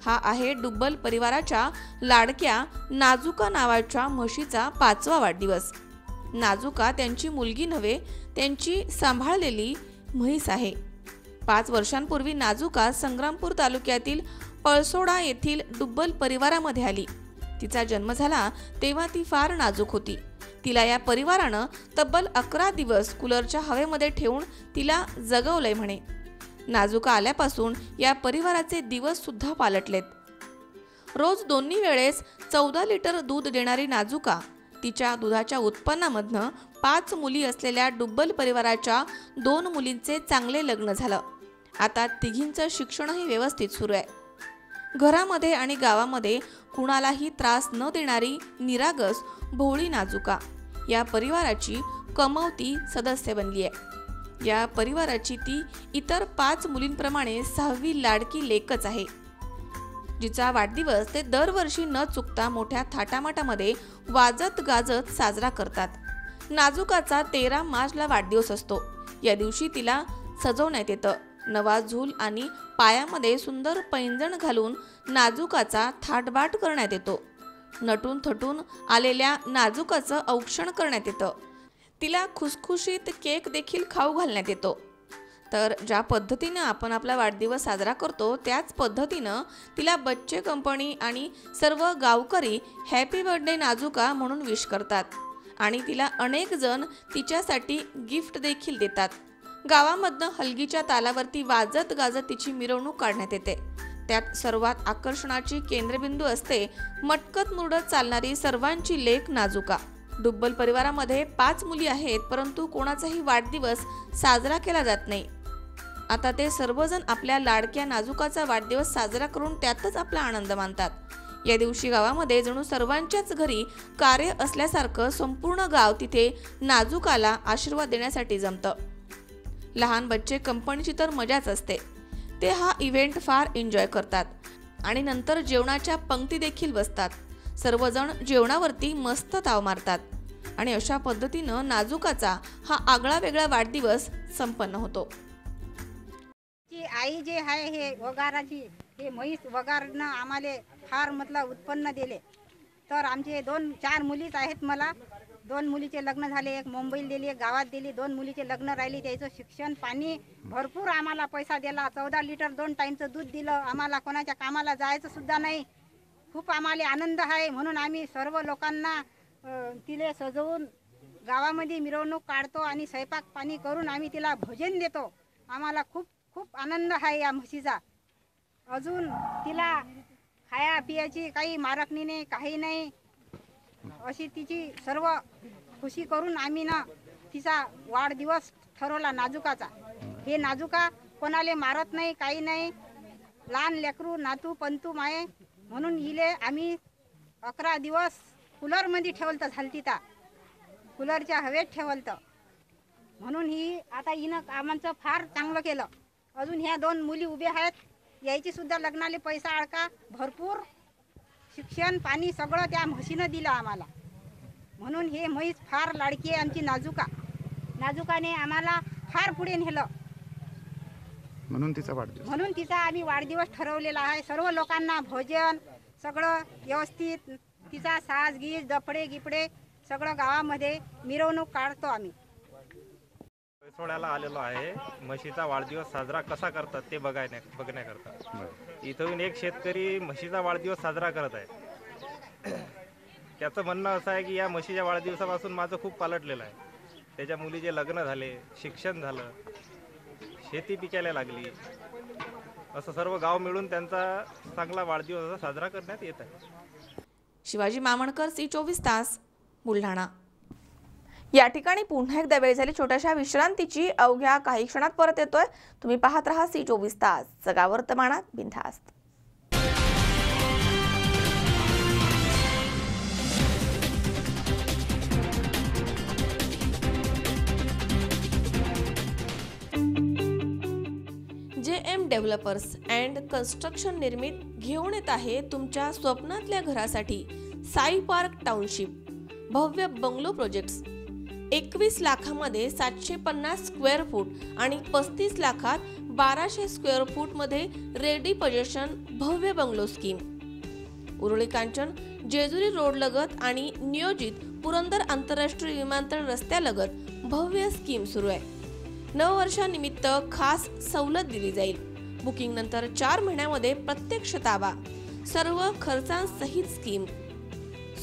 [SPEAKER 1] हा आहे डुब्बल परिवाराच्या लाडक्या नाजुका नावाच्या म्हशीचा 5वा वाढदिवस। नाजुका त्यांची मुलगी नव्हे, त्यांची सांभाळलेली म्हैस आहे। 5 वर्षांपूर्वी नाजुका संग्रामपूर तालुक्यातील पळसोडा येथील डुब्बल परिवारामध्ये आली। तिचा जन्म झाला तेव्हा ती फार नाजूक होती। तिला या परिवारानं तब्बल 11 दिवस कूलरच्या हवेमध्ये ठेवून तिला जगवलंय म्हणे। नाजुका आल्यापासून या परिवाराचे दिवस सुद्धा पालटलेत। रोज दोन्ही वेळेस 14 लिटर दूध देणारी नाजुका, तिच्या दुधाच्या उत्पन्नामधनं 5 मुली असलेल्या डुब्बल परिवाराच्या 2 मुलींचे चांगले लग्न झालं। आता तिघींचं शिक्षणही व्यवस्थित सुरू आहे। घरामध्ये आणि गावामध्ये कुणालाही त्रास न देणारी निरागस भोळी नाजुका या परिवाराची कमवती सदस्य बनली आहे। या परिवाराची ती इतर 5 मुलींप्रमाणे 6वी लाडकी लेकच आहे, जिचा वाढदिवस ते दरवर्षी न चुकता मोठ्या थाटामाटामध्ये वाजत गाजत साजरा करतात। नाजुकाचा 13 मार्चला वाढदिवस असतो। या दिवशी तिला सजवण्यात येतं। नवा झूल आणि पायामध्ये सुंदर पैंजण घालून नाजुकाचा थाटबाट करण्यात येतो। नटून थटून आलेल्या नाजुकाचं औक्षण करण्यात येतं। तिला खुसखुशीत केक देखील खाऊ घालण्यात येतो। तर ज्या पद्धतीनं आपण आपला वाढदिवस साजरा करतो त्याच पद्धतीनं तिला बच्चे कंपनी आणि सर्व गावकरी हॅपी बर्थडे नाजुका म्हणून विश करतात आणि तिला अनेक जण तिच्यासाठी गिफ्ट देखील देतात। गावामधनं हलगीच्या तालावरती वाजत गाजत तिची मिरवणूक काढण्यात येते। त्यात सर्वात आकर्षणाची केंद्रबिंदू असते मटकत मुरडत चालणारी सर्वांची लेक नाजुका। डुब्बल परिवारामध्ये 5 मुली आहेत, परंतु कोणाचाही वाढदिवस साजरा केला जात नाही। आता ते सर्वजण आपल्या लाडक्या नाजुकाचा वाढदिवस साजरा करून त्यातच आपला आनंद मानतात। या दिवशी गावामध्ये जणू सर्वांच्याच घरी कार्य असल्यासारखं संपूर्ण गाव तिथे नाजुकाला आशीर्वाद देण्यासाठी जमतं। लहान बच्चे कंपनीची तर मजाच असते। ते हा इव्हेंट फार एन्जॉय करतात आणि नंतर जेवणाच्या पंक्ती देखील बसतात। सर्वजण जेवणावरती मस्त ताव मारतात आणि अशा पद्धतीनं नाजुकाचा हा आगळा वेगळा वाढदिवस संपन्न होतो।
[SPEAKER 14] आई जे आहे हे वगाराची हे म्हैस वगारनं आम्हाला फार मतलब उत्पन्न दिले. तर आमचे 2-4 मुलीच आहेत. मला 2 मुलीचे लग्न झाले, एक मुंबईला दिली, एक गावात दिली. 2 मुलीचे लग्न राहिली, त्याचं शिक्षण पाणी भरपूर आम्हाला पैसा दिला. 14 लिटर 2 टाईमचं दूध दिलं आम्हाला. कोणाच्या कामाला जायचं सुद्धा नाही. खूप आम्हाला आनंद आहे. म्हणून आम्ही सर्व लोकांना तिले सजवून गावामध्ये मिरवणूक काढतो आणि स्वयंपाक पाणी करून आम्ही तिला भोजन देतो. आम्हाला खूप खूप आनंद आहे या म्हशीचा. अजून तिला खाया पियाची काही मारकणी नाही, काही नाही. अशी तिची सर्व खुशी करून आम्ही ना तिचा वाढदिवस ठरवला नाजुकाचा. हे नाजुका कोणाले मारत नाही, काही नाही. लहान लेकरू नातू पंतू माये म्हणून हिले आम्ही 11 दिवस कूलरमध्ये ठेवलं झालं. तिथं कूलरच्या हवेत ठेवलं. म्हणून ही आता हिनं कामांचं फार चांगलं केलं. अजून ह्या 2 मुली उभ्या आहेत, यायची सुद्धा लग्नाले पैसा अडका भरपूर. शिक्षण पाणी सगळं त्या म्हशीनं दिलं आम्हाला. म्हणून हे म्हैस फार लाडकी आहे आमची नाजुका. नाजुकाने आम्हाला फार पुढे नेलं.
[SPEAKER 15] म्हणून तिचा
[SPEAKER 14] आम्ही वाढदिवस ठरवलेला आहे. सर्व लोकांना भोजन सगळं व्यवस्थित. तिचा साज गीज दफडे गिपडे सगळं गावामध्ये मिरवणूक काढतो आम्ही.
[SPEAKER 16] सोडायला आलेलो आहे. म्हशीचा वाढदिवस साजरा कसा करतात ते बघण्याकरता. इथून एक शेतकरी म्हशीचा वाढदिवस साजरा करत आहे. त्याचं म्हणणं असं आहे की या म्हशीच्या वाढदिवसापासून माझं खूप पालटलेलं आहे. त्याच्या मुलीचे लग्न झाले, शिक्षण झालं, शेती पिकायला लागली. असं सर्व गाव मिळून त्यांचा चांगला वाढदिवस साजरा करण्यात येत आहे.
[SPEAKER 1] शिवाजी मामणकर, C24 तास, बुलढाणा. या ठिकाणी पुन्हा एकदा वेळ झाली छोट्याशा विश्रांतीची. अवघ्या काही क्षणात परत येतोय. तुम्ही पाहत रहा C24 तास, जगा वर्तमानात बिनधास्त. JM डेव्हलपर्स अँड कन्स्ट्रक्शन निर्मित घेऊन येत आहे तुमच्या स्वप्नातल्या घरासाठी साई पार्क टाउनशिप भव्य बंगलो प्रोजेक्ट्स. 21 लाखामध्ये 750 स्क्वेअर फूट आणि 35 लाखात 1200 स्क्वेअर फूट मध्ये रेडी पोझिशन भव्य bungalow scheme. Uruli Kanchan Jejuri road लगत आणि नियोजित पुरंदर आंतरराष्ट्रीय विमानतळ रस्त्यालगत भव्य स्कीम सुरू आहे. नववर्षानिमित्त खास सवलत दिली जाईल. बुकिंग नंतर 4 महिन्यामध्ये प्रत्यक्ष ताबा. सर्व खर्चांसहित स्कीम.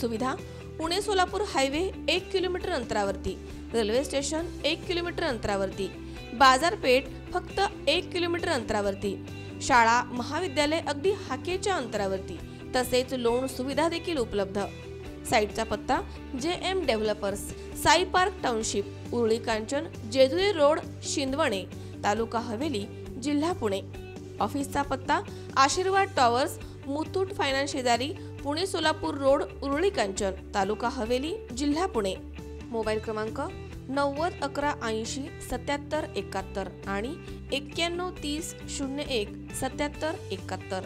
[SPEAKER 1] सुविधा पुणे सोलापूर हायवे 1 किलोमीटर अंतरावरती. रेल्वे स्टेशन 1 किलोमीटर अंतरावरती. बाजारपेठ फक्त 1 किलोमीटर अंतरावरती. शाळा महाविद्यालय अगदी हाकेच्या अंतरावरती. तसेच लोन सुविधा देखील उपलब्ध. साईटचा पत्ता JM developers, Sai park township, Uruli Kanchan, Jejuri road, Shindawane, taluka Haveli, जिल्हा पुणे. ऑफिसचा पत्ता आशीर्वाद टॉवर्स, मुथूट फायनान्स शेजारी, पुणे सोलापूर रोड, उरुळी कांचन, तालुका हवेली, जिल्हा पुणे. मोबाईल क्रमांक 90 11 80 77 71 आणि 91 30 01 77 71.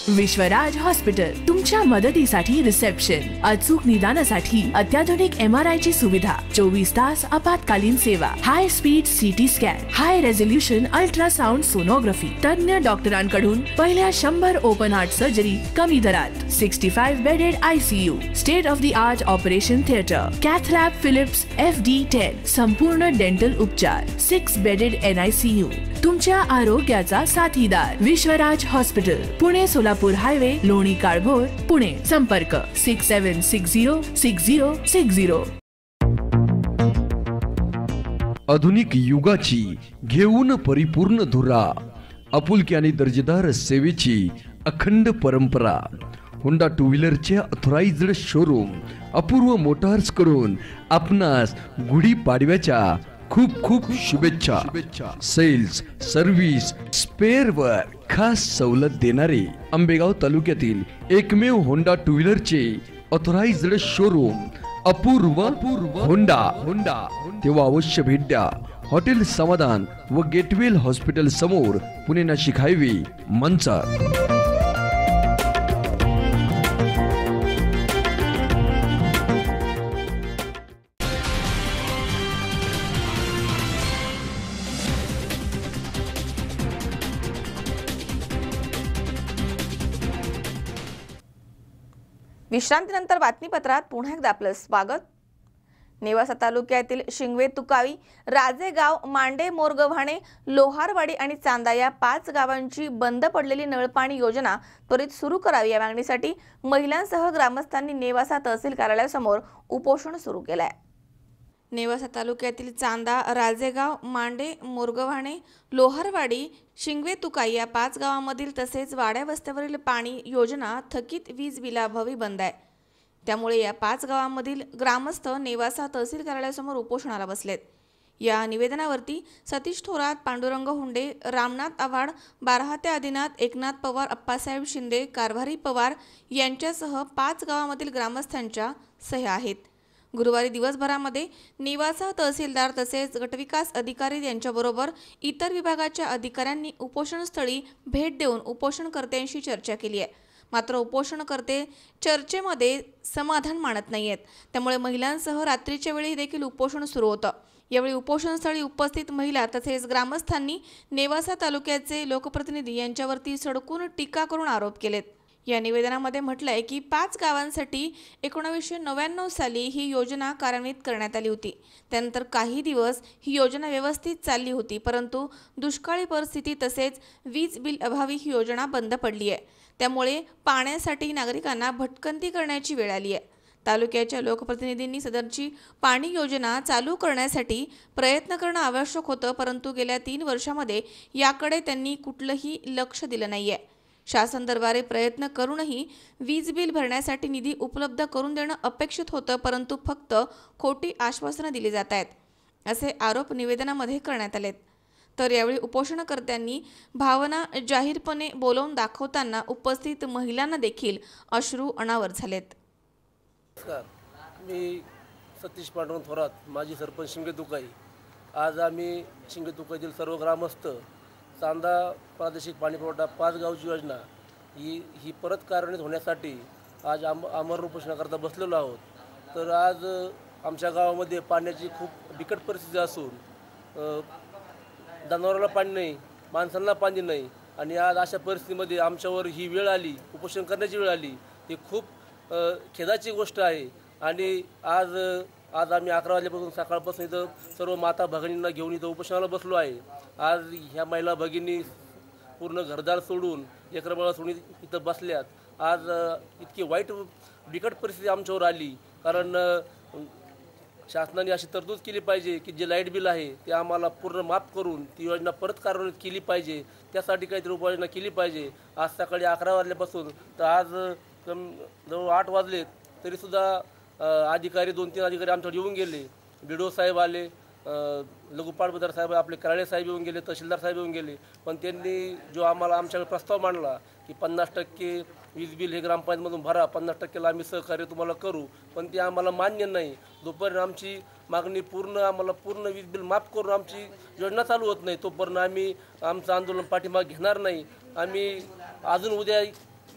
[SPEAKER 2] विश्वराज हॉस्पिटल तुमच्या मदतीसाठी रिसेप्शन, अचूक निदानासाठी अत्याधुनिक MRI ची सुविधा, 24 तास आपत्कालीन सेवा, हाय स्पीड CT स्कॅन, हाय रेझोल्युशन अल्ट्रासाउंड सोनोग्राफी, तज्ञ डॉक्टरांकडून पहिल्या 100 ओपन हार्ट सर्जरी कमी दरात, 65 bedded ICU, state of the art operation theatre, cath lab Philips FD10, संपूर्ण डेंटल उपचार, 6 बेडेड NICU. तुमच्या आरोग्याचा साथीदार विश्वराज हॉस्पिटल, पुणे सोलापूर हायवे, लोणी काळभोर, पुणे. संपर्क 67606060.
[SPEAKER 4] आधुनिक युगाची घेऊन परिपूर्ण धुरा, आपुलकी आणि दर्जेदार सेवेची अखंड परंपरा. होंडा 2 व्हीलरचे ऑथराइज्ड शोरूम अपूर्व मोटार्स कडून आपणास गुढी पाडव्याच्या खूप खूप शुभेच्छा. सेल्स, सर्व्हिस, स्पेअर वर खास सवलत देणारे आंबेगाव तालुक्यातील एकमेव होंडा 2 व्हीलरचे ऑथराइज्ड शोरूम अपूर्व होंडा. तेव्हा अवश्य भेट द्या. हॉटेल समाधान व गेटवेल हॉस्पिटल समोर, पुणे नाशिक हायवे, मंचर.
[SPEAKER 1] विश्रांतीनंतर बातमीपत्रात पुन्हा एकदा आपलं स्वागत. नेवासा तालुक्यातील शिंगवे तुकावी, राजेगाव, मांडे, मोरगव्हाणे, लोहारवाडी आणि चांदा या 5 गावांची बंद पडलेली नळपाणी योजना त्वरित सुरू करावी या मागणीसाठी महिलांसह ग्रामस्थांनी नेवासा तहसील कार्यालयासमोर उपोषण सुरू केलं आहे. नेवासा तालुक्यातील चांदा, राजेगाव, मांडे, मोरगव्हाणे, लोहारवाडी, शिंगवे तुकाई या 5 गावांमधील तसेच वाड्या वस्त्यावरील पाणी योजना थकीत वीज बिलाअभावी बंद आहे. त्यामुळे या 5 गावांमधील ग्रामस्थ नेवासा तहसील कार्यालयासमोर उपोषणाला बसलेत. या निवेदनावरती सतीश थोरात, पांडुरंग हुंडे, रामनाथ आव्हाड, बारहाते आदिनाथ, एकनाथ पवार, अप्पासाहेब शिंदे, कारभारी पवार यांच्यासह 5 गावांमधील ग्रामस्थांच्या सह्या आहेत. गुरुवारी दिवसभरामध्ये नेवासा तहसीलदार तसेच गटविकास अधिकारी यांच्याबरोबर इतर विभागाच्या अधिकाऱ्यांनी उपोषणस्थळी भेट देऊन उपोषणकर्त्यांशी चर्चा केली आहे. मात्र उपोषणकर्ते चर्चेमध्ये समाधान मानत नाहीयेत. त्यामुळे महिलांसह रात्रीच्या वेळी देखील उपोषण सुरू होतं. यावेळी उपोषणस्थळी उपस्थित महिला तसेच ग्रामस्थांनी नेवासा तालुक्याचे लोकप्रतिनिधी यांच्यावरती सडकून टीका करून आरोप केलेत. या निवेदनामध्ये म्हटलंय की 5 गावांसाठी 1999 साली ही योजना कार्यान्वित करण्यात आली होती. त्यानंतर काही दिवस ही योजना व्यवस्थित चालली होती, परंतु दुष्काळी परिस्थिती तसेच वीज बिल अभावी ही योजना बंद पडली आहे. त्यामुळे पाण्यासाठी नागरिकांना भटकंती करण्याची वेळ आली आहे. तालुक्याच्या लोकप्रतिनिधींनी सदरची पाणी योजना चालू करण्यासाठी प्रयत्न करणं आवश्यक होतं, परंतु गेल्या 3 वर्षांमध्ये याकडे त्यांनी कुठलंही लक्ष दिलं नाहीये. शासन दरबारी प्रयत्न करूनही वीज बिल भरण्यासाठी निधी उपलब्ध करून देणं अपेक्षित होतं, परंतु फक्त खोटी आश्वासनं दिली जात आहेत असे आरोप निवेदनामध्ये करण्यात आलेत. तर यावेळी उपोषणकर्त्यांनी भावना जाहीरपणे बोलवून दाखवताना उपस्थित महिलांना देखील अश्रू अनावर झालेत.
[SPEAKER 17] नमस्कार, मी सतीश पांडुरंग थोरात, माजी सरपंच शिंगे तुकाई. आज आम्ही शिंगे तुकाईतील सर्व ग्रामस्थ चांदा प्रादेशिक पाणीपुरवठा 5 गावची योजना ही परत कार्यान्वित होण्यासाठी आज आमरण उपोषणाकरता बसलेलो आहोत. तर आज आमच्या गावामध्ये पाण्याची खूप बिकट परिस्थिती असून जनावरांना पाणी नाही, माणसांना पाणी नाही आणि आज अशा परिस्थितीमध्ये आमच्यावर ही वेळ आली, उपोषण करण्याची वेळ आली. ही खूप खेदाची गोष्ट आहे. आणि आज आम्ही 11 वाजल्यापासून सकाळपासून इथं सर्व माता भगिनींना घेऊन इथं उपोषणाला बसलो आहे. आज ह्या महिला भगिनी पूर्ण घरदार सोडून लेकरबाळा सोडून इथं बसल्यात. आज इतकी वाईट बिकट परिस्थिती आमच्यावर आली, कारण शासनाने अशी तरतूद केली पाहिजे की जे लाईट बिल आहे ते आम्हाला पूर्ण माफ करून ती योजना परत कार्यान्वित केली पाहिजे. त्यासाठी काहीतरी उपाययोजना केली पाहिजे. आज सकाळी 11 वाजल्यापासून तर आज जवळ 8 वाजलेत तरीसुद्धा अधिकारी 2-3 अधिकारी आमच्याकडे येऊन गेले. BDO साहेब आले, लघुपाटबंधार साहेब, आपले कराळे साहेब येऊन गेले, तहसीलदार साहेब येऊन गेले. पण त्यांनी जो आम्हाला आमच्याकडे प्रस्ताव मांडला की 50% वीज बिल हे ग्रामपंचायतमधून भरा, 50%ला आम्ही सहकार्य तुम्हाला करू, पण ते आम्हाला मान्य नाही. जोपर्यंत आमची मागणी आम्हाला पूर्ण वीज बिल माफ करून आमची योजना चालू होत नाही तोपर्यंत आम्ही आमचं आंदोलन पाठीमागे घेणार नाही. आम्ही अजून उद्या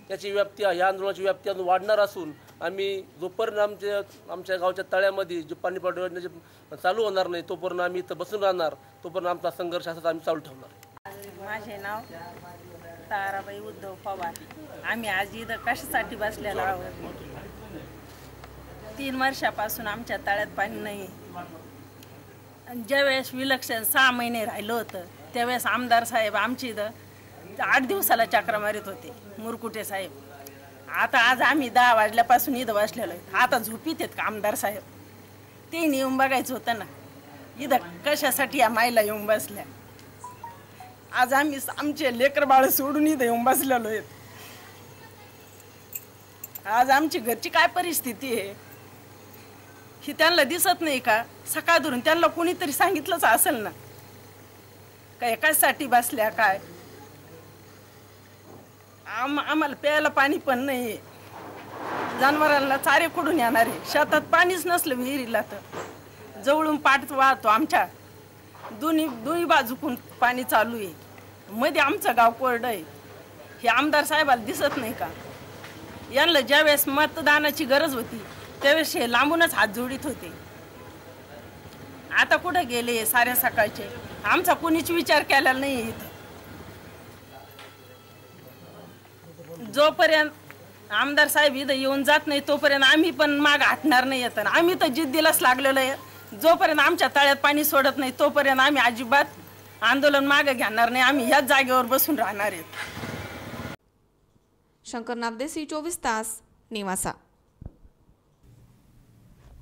[SPEAKER 17] याची व्याप्ती, या आंदोलनाची व्याप्ती अजून वाढणार असून आम्ही जोपर्यंत आमच्या गावच्या तळ्यामध्ये जो पाणीपुरवठा योजना चालू होणार नाही तोपर्यंत आम्ही इथं बसून राहणार. तोपर्यंत आमचा संघर्ष असाच आम्ही चालू ठेवणार.
[SPEAKER 9] माझे नाव ताराबाई उद्धव पवार. आम्ही आज इथं कशासाठी बसलेलो आहोत? 3 वर्षापासून आमच्या तळ्यात पाणी नाही. ज्यावेळेस विलक्षण 6 महिने राहिलं होतं त्यावेळेस आमदार साहेब आमची इथं 8 दिवसाला चक्रा मारित होते, मुरकुटे साहेब. आता आज आम्ही 10 वाजल्यापासून इथं बसलेलो आहे. आता झोपीत आहेत का आमदार साहेब? ते येऊन बघायचं होतं ना इथं कशासाठी या माईला येऊन बसल्या. आज आम्ही आमचे लेकर बाळ सोडून इथं येऊन बसलेलो आहेत. आज आमची घरची काय परिस्थिती आहे ही त्यांना दिसत नाही का? सकाळ धरून त्यांना कोणीतरी सांगितलंच असेल ना का एकासाठी बसल्या काय? आम्हाला प्यायला पाणी पण नाही, जनावरांना चारे कुठून येणार आहे? शेतात पाणीच नसलं विहिरीला तर जवळून पाठ वाहतो. आमच्या दोन्ही बाजूकून पाणी चालू आहे. मध्ये आमचं गाव कोरडं आहे. हे आमदार साहेबाला दिसत नाही का? यांना ज्यावेळेस मतदानाची गरज होती त्यावेळेस हे लांबूनच हात जोडीत होते. आता कुठं गेले साऱ्या सकाळचे? आमचा कोणीच विचार केलेला नाही. इथं जोपर्यंत आमदार साहेब इथं येऊन जात नाही तोपर्यंत आम्ही पण माग हटणार नाही. येतं आम्ही तर जिद्दीलाच लागलेलो आहे. जोपर्यंत आमच्या तळ्यात पाणी सोडत नाही तोपर्यंत आम्ही अजिबात आंदोलन मागे घेणार नाही. आम्ही ह्याच जागेवर बसून राहणार आहेत.
[SPEAKER 1] शंकर नागदे, C24 तास, नेवासा.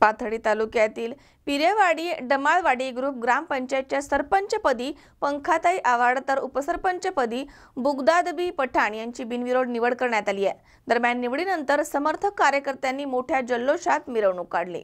[SPEAKER 1] पाथर्डी तालुक्यातील पिरेवाडी डमाळवाडी ग्रुप ग्रामपंचायतच्या सरपंचपदी पंखाताई आव्हाड तर उपसरपंचपदी बुगदादबी पठाण यांची बिनविरोध निवड करण्यात आली आहे. दरम्यान निवडीनंतर समर्थक कार्यकर्त्यांनी मोठ्या जल्लोषात मिरवणूक काढली.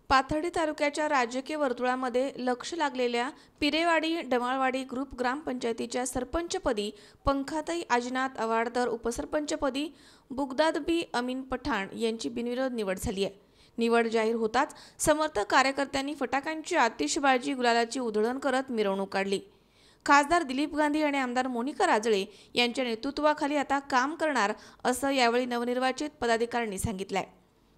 [SPEAKER 1] पाथर्डी तालुक्याच्या राजकीय वर्तुळामध्ये लक्ष लागलेल्या पिरेवाडी डमाळवाडी ग्रुप ग्रामपंचायतीच्या सरपंचपदी पंखाताई आजीनाथ आव्हाड तर उपसरपंचपदी बुगदादबी अमीन पठाण यांची बिनविरोध निवड झाली आहे. निवड जाहीर होताच समर्थक कार्यकर्त्यांनी फटाक्यांची आतिषबाजी गुलालाची उधळण करत मिरवणूक काढली. खासदार दिलीप गांधी आणि आमदार मोनिका राजळे यांच्या नेतृत्वाखाली आता काम करणार असं यावेळी नवनिर्वाचित पदाधिकाऱ्यांनी सांगितलंय.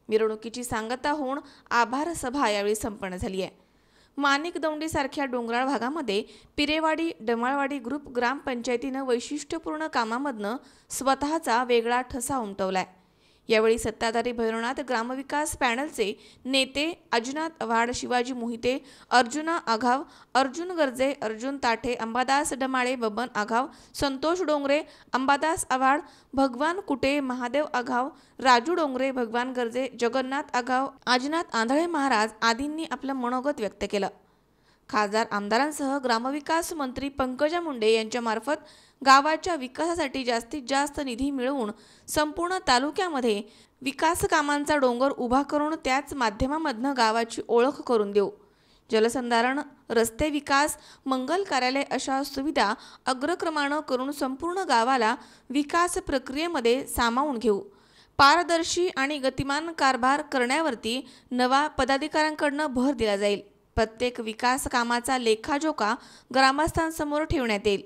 [SPEAKER 1] मिरवणुकीची सांगता होऊन आभार सभा यावेळी संपन्न झाली आहे. माणिक दौंडी सारख्या डोंगराळ भागामध्ये पिरेवाडी डमाळवाडी ग्रुप ग्रामपंचायतीनं वैशिष्ट्यपूर्ण कामामधनं स्वतःचा वेगळा ठसा उमटवलाय. यावेळी सत्ताधारी भैरवनाथ ग्रामविकास पॅनलचे नेते अजिनाथ आव्हाड, शिवाजी मोहिते, अर्जुना आघाव, अर्जुन गर्जे, अर्जुन ताठे, अंबादास डमाळे, बबन आघाव, संतोष डोंगरे, अंबादास आव्हाड, भगवान कुटे, महादेव आघाव, राजू डोंगरे, भगवान गर्जे, जगन्नाथ आघाव, आजीनाथ आंधळे महाराज आदींनी आपलं मनोगत व्यक्त केलं. खासदार आमदारांसह ग्रामविकास मंत्री पंकजा मुंडे यांच्या मार्फत गावाच्या विकासासाठी जास्तीत जास्त निधी मिळवून संपूर्ण तालुक्यामध्ये विकास कामांचा डोंगर उभा करून त्याच माध्यमामधनं गावाची ओळख करून देऊ. जलसंधारण, रस्ते विकास, मंगल कार्यालय अशा सुविधा अग्रक्रमानं करून संपूर्ण गावाला विकास प्रक्रियेमध्ये सामावून घेऊ. पारदर्शी आणि गतिमान कारभार करण्यावरती नवा पदाधिकाऱ्यांकडनं भर दिला जाईल. प्रत्येक विकास कामाचा लेखाजोखा ग्रामस्थांसमोर ठेवण्यात येईल.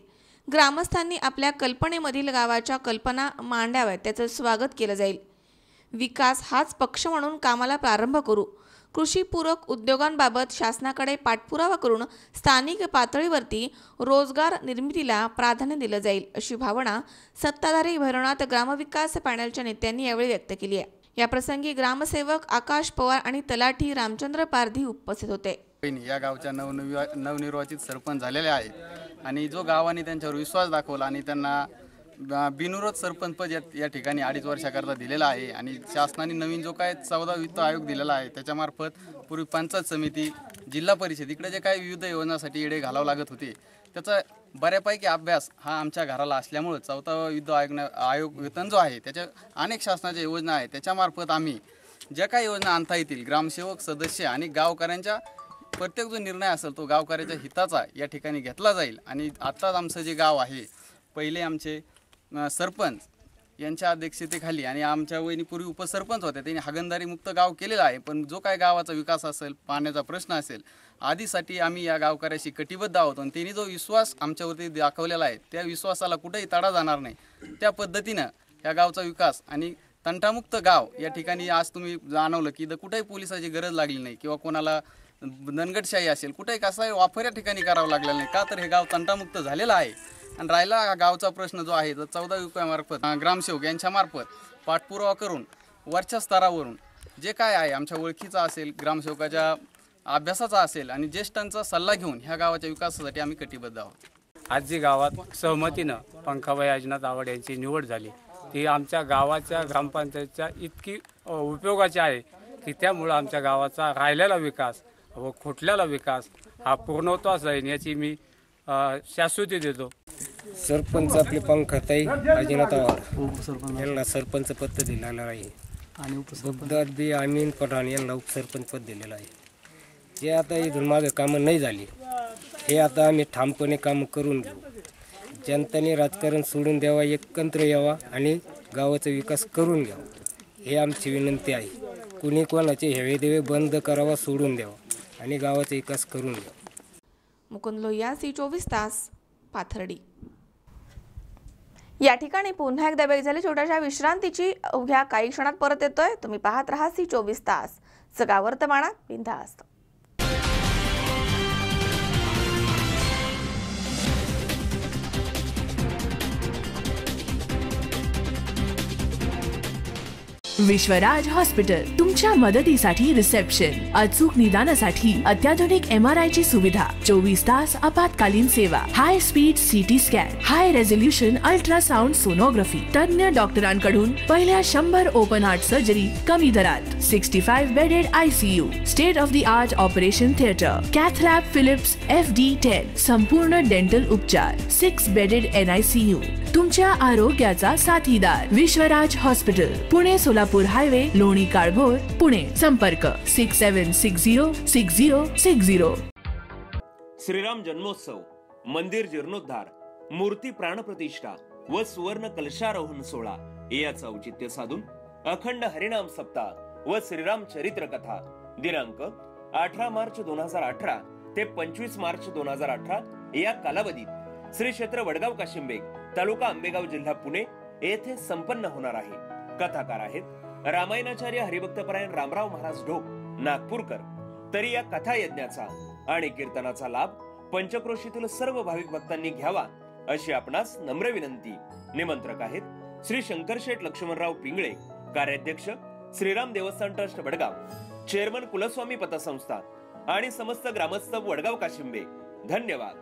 [SPEAKER 1] ग्रामस्थांनी आपल्या कल्पनेमधील गावाच्या कल्पना मांडाव्यात, त्याचं स्वागत केलं जाईल. विकास हाच पक्ष म्हणून कामाला प्रारंभ करू. कृषीपूरक उद्योगांबाबत शासनाकडे पाठपुरावा करून स्थानिक पातळीवरती रोजगार निर्मितीला प्राधान्य दिलं जाईल, अशी भावना सत्ताधारी भैरवनाथ ग्रामविकास पॅनलच्या नेत्यांनी यावेळी व्यक्त केली आहे. याप्रसंगी ग्रामसेवक आकाश पवार आणि तलाठी रामचंद्र पारधी उपस्थित होते.
[SPEAKER 18] या गावच्या नवनिर्वाचित सरपंच झालेले आहेत आणि जो गावाने त्यांच्यावर विश्वास दाखवला आणि त्यांना बिनविरोध सरपंचपद या ठिकाणी 2.5 वर्षाकरता दिलेला आहे आणि शासनाने नवीन जो काय 14 वित्त आयोग दिलेला आहे त्याच्यामार्फत पूर्वी पंचायत समिती, जिल्हा परिषद इकडे जे काही विविध योजनांसाठी येडे घालावं लागत होते त्याचा बऱ्यापैकी अभ्यास हा आमच्या घराला असल्यामुळे 14 वित्त आयोग वेतन जो आहे त्याच्या अनेक शासनाच्या योजना आहेत त्याच्यामार्फत आम्ही ज्या काही योजना आणता येतील ग्रामसेवक, सदस्य आणि गावकऱ्यांच्या प्रत्येक जो निर्णय असेल तो गावकऱ्याच्या हिताचा या ठिकाणी घेतला जाईल. आणि आत्ताच आमचं जे गाव आहे पहिले आमचे सरपंच यांच्या अध्यक्षतेखाली आणि आमच्या वहिनीपूर्वी उपसरपंच होत्या त्यांनी हागणदारी मुक्त गाव केलेलं आहे. पण जो काय गावाचा विकास असेल, पाण्याचा प्रश्न असेल आदीसाठी आम्ही या गावकऱ्याशी कटिबद्ध आहोत आणि त्यांनी जो विश्वास आमच्यावरती दाखवलेला आहे त्या विश्वासाला कुठेही तडा जाणार नाही. त्या पद्धतीनं या गावचा विकास आणि तंटामुक्त गाव या ठिकाणी आज तुम्ही जाणवलं की इथं कुठेही पोलिसाची गरज लागली नाही किंवा कोणाला दणगटशाही असेल कुठेही कसाही वापर या ठिकाणी करावा लागलेला नाही. का तर हे गाव तंटामुक्त झालेलं आहे. आणि राहिला गावचा प्रश्न जो आहे तर 14 विभागामार्फत ग्रामसेवक यांच्यामार्फत पाठपुरावा करून वरच्या स्तरावरून जे काय आहे आमच्या ओळखीचा असेल, ग्रामसेवकाच्या अभ्यासाचा असेल आणि ज्येष्ठांचा सल्ला घेऊन ह्या गावाच्या विकासासाठी आम्ही कटिबद्ध आहोत.
[SPEAKER 19] आज जी गावात सहमतीनं पंखाबाई अजिनाथ आव्हाड यांची निवड झाली ती आमच्या गावाच्या ग्रामपंचायतच्या इतकी उपयोगाची आहे की त्यामुळं आमच्या गावाचा राहिलेला विकास व खोटलेला विकास हा पूर्णत्वास जाईल याची मी शाश्वती देतो.
[SPEAKER 20] सरपंच आपले पंखाताई अजिनाथ आव्हाड यांना सरपंच पद दिलेलं आहे आणि उपसरपंच अमीन पठाण यांना उपसरपंच पद दिलेलं आहे. जे आता इथून मागे कामं नाही झाली हे आता आम्ही ठामपणे कामं करून घेऊ. जनतेने राजकारण सोडून द्यावा, एकत्र यावा आणि गावाचा विकास करून घ्यावा हे आमची विनंती आहे. कुणी कोणाचे हेवे देवे बंद करावा, सोडून द्यावा आणि गावाचा विकास करून घ्यावा.
[SPEAKER 1] मुकुंद लोहिया, C24 तास, पाथर्डी. या ठिकाणी पुन्हा एकदा वेळ झाली छोट्याशा विश्रांतीची. अवघ्या काही क्षणात परत येतोय. तुम्ही पाहत राहा C24 तास, सगळा वर्तमानात बिनधास्त.
[SPEAKER 2] विश्वराज हॉस्पिटल तुमच्या मदतीसाठी रिसेप्शन, अचूक निदानासाठी अत्याधुनिक MRI ची सुविधा, 24 तास आपत्कालीन सेवा, हाय स्पीड CT स्कॅन, हाय रेझोल्युशन अल्ट्रासाउंड सोनोग्राफी, तज्ञ डॉक्टरांकडून पहिल्या 100 ओपन हार्ट सर्जरी कमी दरात, 65 bedded ICU, state of the art operation theatre, cath lab Philips FD10, संपूर्ण डेंटल उपचार, 6 बेडेड NICU, तुमच्या आरोग्याचा साथीदार विश्वराज हॉस्पिटल, पुणे सोलापूर हायवे, लोणी काळभोर, पुणे. संपर्क 67606060.
[SPEAKER 5] श्रीराम जन्मोत्सव, मंदिर जीर्णोद्धार, मूर्ती प्राणप्रतिष्ठा व सुवर्ण कलशारोहण सोहळा याचं औचित्य साधून अखंड हरिनाम सप्ताह व श्रीराम चरित्र कथा दिनांक 18 मार्च 2018 ते 25 मार्च 2018 या कालावधीत श्री क्षेत्र वडगाव काशिंबे, तालुका आंबेगाव, जिल्हा पुणे येथे संपन्न होणार आहे. कथाकार आहेत रामायणाचार्य हरिभक्तपरायण रामराव महाराज ढोक नागपूरकर. तरी या कथा यज्ञाचा आणि कीर्तनाचा लाभ पंचक्रोशीतील सर्व भाविक भक्तांनी घ्यावा अशी आपणास नम्र विनंती. निमंत्रक आहेत श्री शंकरशेठ लक्ष्मणराव पिंगळे, कार्याध्यक्ष श्रीराम देवस्थान ट्रस्ट वडगाव, चेअरमन कुलस्वामी पतसंस्था आणि समस्त ग्रामस्थ वडगाव काशिंबे. धन्यवाद.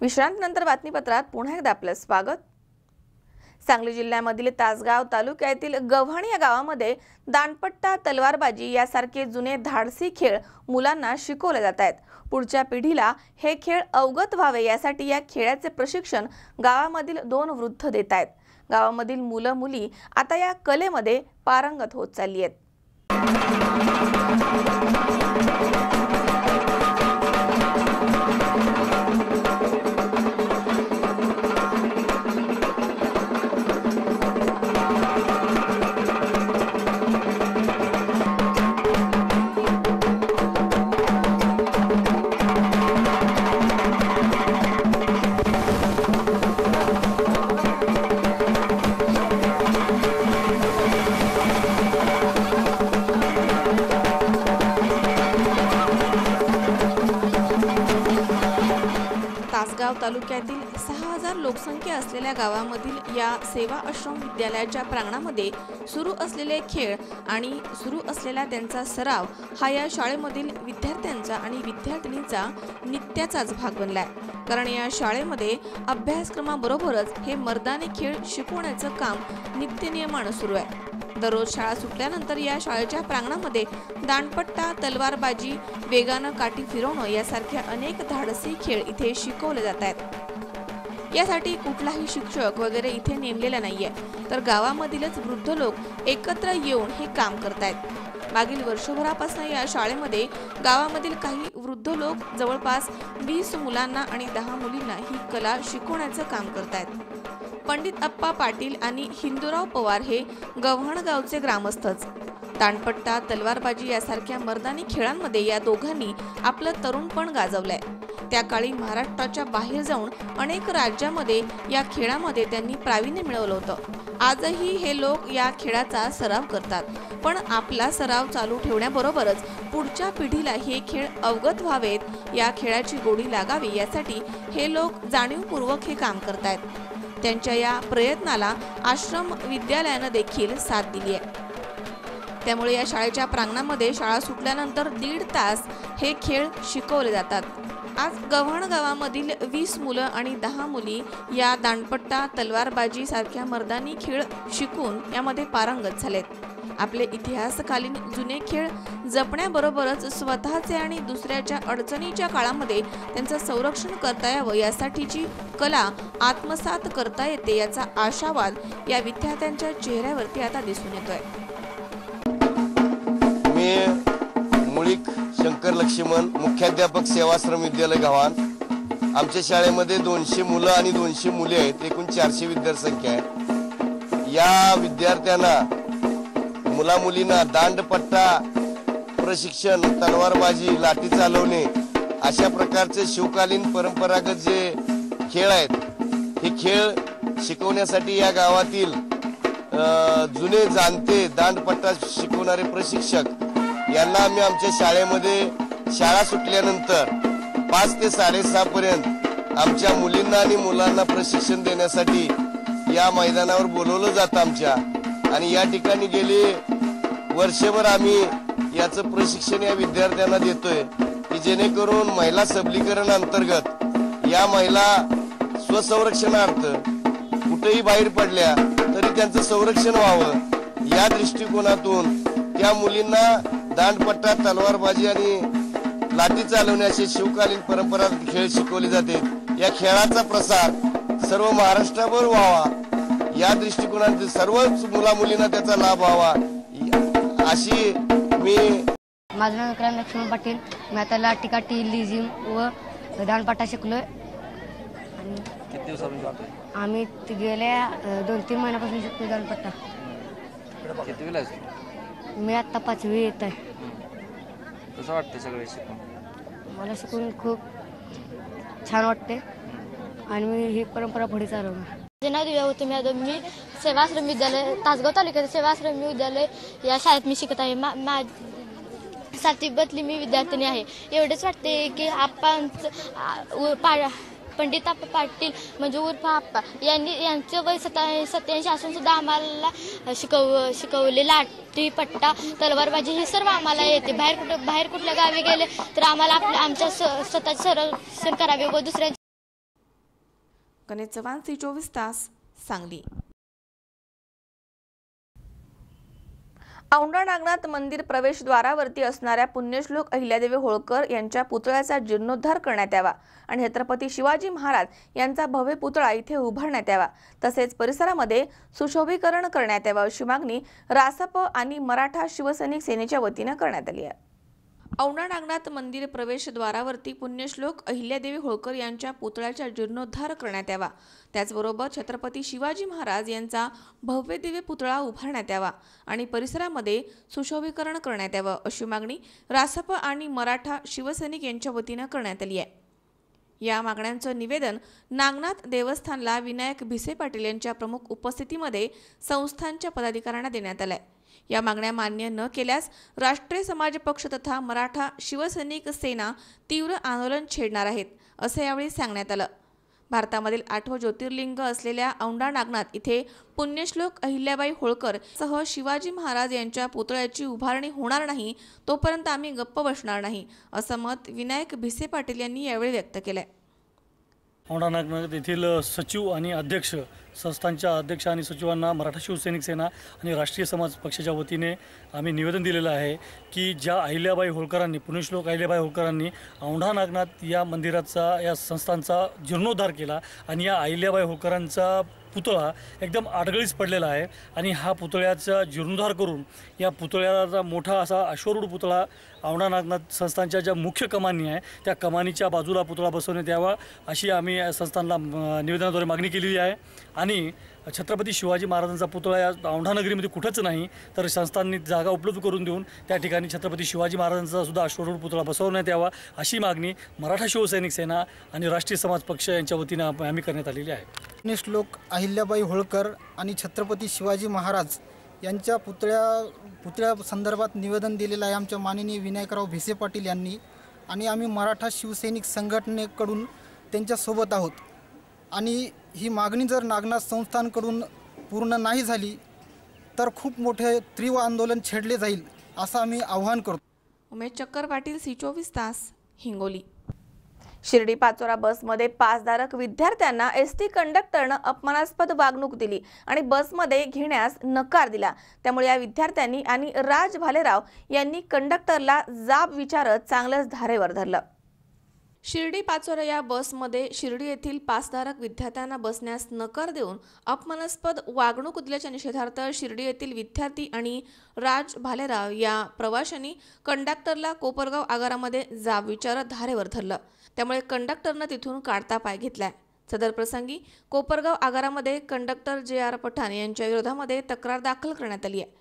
[SPEAKER 1] विश्रांतीनंतर बातमीपत्रात पुन्हा एकदा आपलं स्वागत. सांगली जिल्ह्यामधील तासगाव तालुक्यातील गव्हाणी या गावामध्ये दांडपट्टा, तलवारबाजी यासारखे जुने धाडसी खेळ मुलांना शिकवले जात आहेत. पुढच्या पिढीला हे खेळ अवगत व्हावे यासाठी या खेळाचे प्रशिक्षण गावामधील 2 वृद्ध देत आहेत. गावामधील मुलं मुली आता या कलेमध्ये पारंगत होत चालली आहेत. तालुक्यातील 6000 लोकसंख्या असलेल्या गावामधील या सेवा आश्रम विद्यालयाच्या प्रांगणामध्ये सुरू असलेले खेळ आणि सुरू असलेला त्यांचा सराव हा या शाळेमधील विद्यार्थ्यांचा आणि विद्यार्थिनींचा नित्याचाच भाग बनलाय. कारण या शाळेमध्ये अभ्यासक्रमाबरोबरच हे मर्दानी खेळ शिकवण्याचं काम नित्यनियमानं सुरू आहे. दररोज शाळा सुटल्यानंतर या शाळेच्या प्रांगणामध्ये दांडपट्टा, तलवारबाजी, वेगानं काठी फिरवणं यासारख्या अनेक धाडसी खेळ इथे शिकवले जात आहेत. यासाठी कुठलाही शिक्षक वगैरे इथे नेमलेला नाहीये, तर गावामधीलच वृद्ध लोक एकत्र येऊन हे काम करतायत. मागील वर्षभरापासून या शाळेमध्ये गावामधील काही वृद्ध लोक जवळपास 20 मुलांना आणि 10 मुलींना ही कला शिकवण्याचं काम करतायत. पंडित अप्पा पाटील आणि हिंदूराव पवार हे गव्हाण गावचे ग्रामस्थच. दांडपट्टा, तलवारबाजी यासारख्या मर्दानी खेळांमध्ये या दोघांनी आपलं तरुणपण गाजवलंय. त्या काळी महाराष्ट्राच्या बाहेर जाऊन अनेक राज्यामध्ये या खेळामध्ये त्यांनी प्रावीण्य मिळवलं होतं. आजही हे लोक या खेळाचा सराव करतात. पण आपला सराव चालू ठेवण्याबरोबरच पुढच्या पिढीला हे खेळ अवगत व्हावेत, या खेळाची गोडी लागावी यासाठी हे लोक जाणीवपूर्वक हे काम करतायत. त्यांच्या या प्रयत्नाला आश्रम विद्यालयानं देखील साथ दिली आहे. त्यामुळे या शाळेच्या प्रांगणामध्ये शाळा सुटल्यानंतर 1.5 तास हे खेळ शिकवले जातात. आज गव्हाण गावामधील 20 मुलं आणि 10 मुली या दांडपट्टा, तलवारबाजी सारख्या मर्दानी खेळ शिकून यामध्ये पारंगत झालेत. आपले इतिहासकालीन जुने खेळ जपण्याबरोबरच स्वतःचे आणि दुसऱ्याच्या अडचणीच्या काळामध्ये त्यांचं संरक्षण करता यावं यासाठीची कला आत्मसात करता येते याचा आशावाद या विद्यार्थ्यांच्या चेहऱ्यावरती आता दिसून येतोय.
[SPEAKER 21] मी मुळीक शंकर लक्ष्मण, मुख्याध्यापक सेवाश्रम विद्यालय गव्हाण. आमच्या शाळेमध्ये 200 मुलं आणि 200 मुली आहेत. एकूण 400 विद्यार्थी आहे. या विद्यार्थ्यांना मुला मुलींना दांडपट्टा प्रशिक्षण, तलवारबाजी, लाठी चालवणे अशा प्रकारचे शिवकालीन परंपरागत जे खेळ आहेत हे खेळ शिकवण्यासाठी या गावातील जुने जाणते दांडपट्टा शिकवणारे प्रशिक्षक यांना आम्ही आमच्या शाळेमध्ये शाळा सुटल्यानंतर 5 ते 6:30 पर्यंत आमच्या मुलींना आणि मुलांना प्रशिक्षण देण्यासाठी या मैदानावर बोलवलं जातं आमच्या. आणि या ठिकाणी गेली वर्षभर आम्ही याचं प्रशिक्षण या विद्यार्थ्यांना देतोय की जेणेकरून महिला सबलीकरण अंतर्गत या महिला स्वसंरक्षणार्थ कुठेही बाहेर पडल्या तरी त्यांचं संरक्षण व्हावं या दृष्टिकोनातून त्या मुलींना दांडपट्टा, तलवारबाजी आणि लाठी चालवणे असे शिवकालीन परंपरागत खेळ शिकवले जाते. या खेळाचा प्रसार सर्व महाराष्ट्राभर व्हावा या दृष्टिकोनातून सर्वच मुला-मुलींना त्याचा लाभ व्हावा अशी मी.
[SPEAKER 6] माझं नाव विक्रम लक्ष्मण पाटील. मी आता लाठी, काठी, लेझीम व दांडपट्टा शिकलोय. आणि
[SPEAKER 13] किती दिवसापासून शिकतोय?
[SPEAKER 6] आम्ही गेल्या 2-3 महिन्यापासून शिकतोय दांडपट्टा.
[SPEAKER 13] कितवीला आहेस?
[SPEAKER 6] मी आता 5वी येत आहे.
[SPEAKER 13] कसं वाटतं सगळे शिकून?
[SPEAKER 6] मला शिकून खूप छान वाटते आणि मी ही परंपरा पुढे चालवणार.
[SPEAKER 22] माझे नाव दिव्या उत्तम यादव. मी सेवाश्रम विद्यालय, तासगाव तालुक्यातील सेवाश्रम विद्यालय या शाळेत मी शिकत आहे. माझी 7वी बतली मी विद्यार्थिनी आहे. एवढेच वाटते की आपण पंडित आप्पा पाटील म्हणजे उर्फ आप्पा यांचं वय 87 असून सुद्धा आम्हाला शिकवले लाठी, पट्टा, तलवारबाजी हे सर्व आम्हाला येते. बाहेर कुठल्या गावी गेले तर आम्हाला आमच्या स्वतःचे संरक्षण करावे व दुसऱ्या.
[SPEAKER 1] गणेश चव्हाण, C24 तास, सांगली. औंढा नागनाथ मंदिर प्रवेशद्वारावरती असणाऱ्या पुण्यश्लोक अहिल्यादेवी होळकर यांच्या पुतळ्याचा जीर्णोद्धार करण्यात यावा आणि छत्रपती शिवाजी महाराज यांचा भव्य पुतळा इथे उभारण्यात यावा. तसेच परिसरामध्ये सुशोभीकरण करण्यात यावं अशी मागणी रासप आणि मराठा शिवसैनिक सेनेच्या वतीने करण्यात आली आहे. औंढा नागनाथ मंदिर प्रवेशद्वारावरती पुण्यश्लोक अहिल्यादेवी होळकर यांच्या पुतळ्याचा जीर्णोद्धार करण्यात यावा. त्याचबरोबर छत्रपती शिवाजी महाराज यांचा भव्य दिव्य पुतळा उभारण्यात यावा आणि परिसरामध्ये सुशोभीकरण करण्यात यावं अशी मागणी रासप आणि मराठा शिवसैनिक यांच्या वतीने करण्यात आली आहे. या मागण्यांचं निवेदन नागनाथ देवस्थानला विनायक भिसे पाटील यांच्या प्रमुख उपस्थितीमध्ये संस्थांच्या पदाधिकाऱ्यांना देण्यात आलंय. या मागण्या मान्य न केल्यास राष्ट्रीय समाज पक्ष तथा मराठा शिवसैनिक सेना तीव्र आंदोलन छेडणार आहेत असं यावेळी सांगण्यात आलं. भारतामधील 8वं ज्योतिर्लिंग असलेल्या औंढा नागनाथ इथे पुण्यश्लोक अहिल्याबाई होळकर सह शिवाजी महाराज यांच्या पुतळ्याची उभारणी होणार नाही तोपर्यंत आम्ही गप्प बसणार नाही असं मत विनायक भिसे पाटील यांनी यावेळी व्यक्त केलंय.
[SPEAKER 23] औंढा नागनाथ येथील सचिव आणि अध्यक्ष, संस्थांच्या अध्यक्ष आणि सचिवांना मराठा शिवसैनिक सेना आणि राष्ट्रीय समाज पक्षाच्या वतीने आम्ही निवेदन दिलेलं आहे की ज्या अहिल्याबाई होळकरांनी, पुण्यश्लोक अहिल्याबाई होळकरांनी औंढा नागनाथ या मंदिराचा, या संस्थांचा जीर्णोद्धार केला आणि या अहिल्याबाई होळकरांचा पुतळा एकदम आडगळीस पडलेला आहे आणि हा पुतळ्याचा जीर्णोद्धार करून या पुतळ्याचा मोठा असा अश्वरूढ पुतळा औंढा नागनाथ संस्थांच्या ज्या मुख्य कमानी आहे त्या कमानीच्या बाजूला पुतळा बसवण्यात यावा अशी आम्ही संस्थांना निवेदनाद्वारे मागणी केलेली आहे. आणि छत्रपती शिवाजी महाराजांचा पुतळा या औंढा नगरीमध्ये कुठंच नाही तर संस्थांनी जागा उपलब्ध करून देऊन त्या ठिकाणी छत्रपती शिवाजी महाराजांचा सुद्धा अश्वरूढ पुतळा बसवण्यात यावा अशी मागणी मराठा शिवसैनिक सेना आणि राष्ट्रीय समाज पक्ष यांच्या वतीने आम्ही करण्यात आलेली आहे.
[SPEAKER 24] पुण्यश्लोक अहिल्याबाई होळकर आणि छत्रपती शिवाजी महाराज यांच्या पुतळ्या संदर्भात निवेदन दिलेलं आहे आमच्या माननीय विनायकराव भिसे पाटील यांनी आणि आम्ही मराठा शिवसैनिक संघटनेकडून त्यांच्यासोबत आहोत. आणि ही मागणी जर नागनाथ संस्थांकडून पूर्ण नाही झाली तर खूप मोठे तीव्र आंदोलन छेडले जाईल असं आम्ही आवाहन करतो.
[SPEAKER 1] उमेश चक्कर पाटील, C24 तास, हिंगोली. शिर्डी पाचोरा बसमध्ये पासधारक विद्यार्थ्यांना एसटी कंडक्टरनं अपमानास्पद वागणूक दिली आणि बसमध्ये घेण्यास नकार दिला. त्यामुळे या विद्यार्थ्यांनी आणि राज भालेराव यांनी कंडक्टरला जाब विचारत चांगलंच धारेवर धरलं. शिर्डी पाचोरा या बसमध्ये शिर्डी येथील पासधारक विद्यार्थ्यांना बसण्यास नकार देऊन अपमानास्पद वागणूक दिल्याच्या निषेधार्थ शिर्डी येथील विद्यार्थी आणि राज भालेराव या प्रवाशांनी कंडक्टरला कोपरगाव आगारामध्ये जाब विचारत धारेवर धरलं. त्यामुळे कंडक्टरनं तिथून काढता पाय घेतलाय. सदर प्रसंगी कोपरगाव आगारामध्ये कंडक्टर JR पठाण यांच्या विरोधामध्ये तक्रार दाखल करण्यात आली आहे.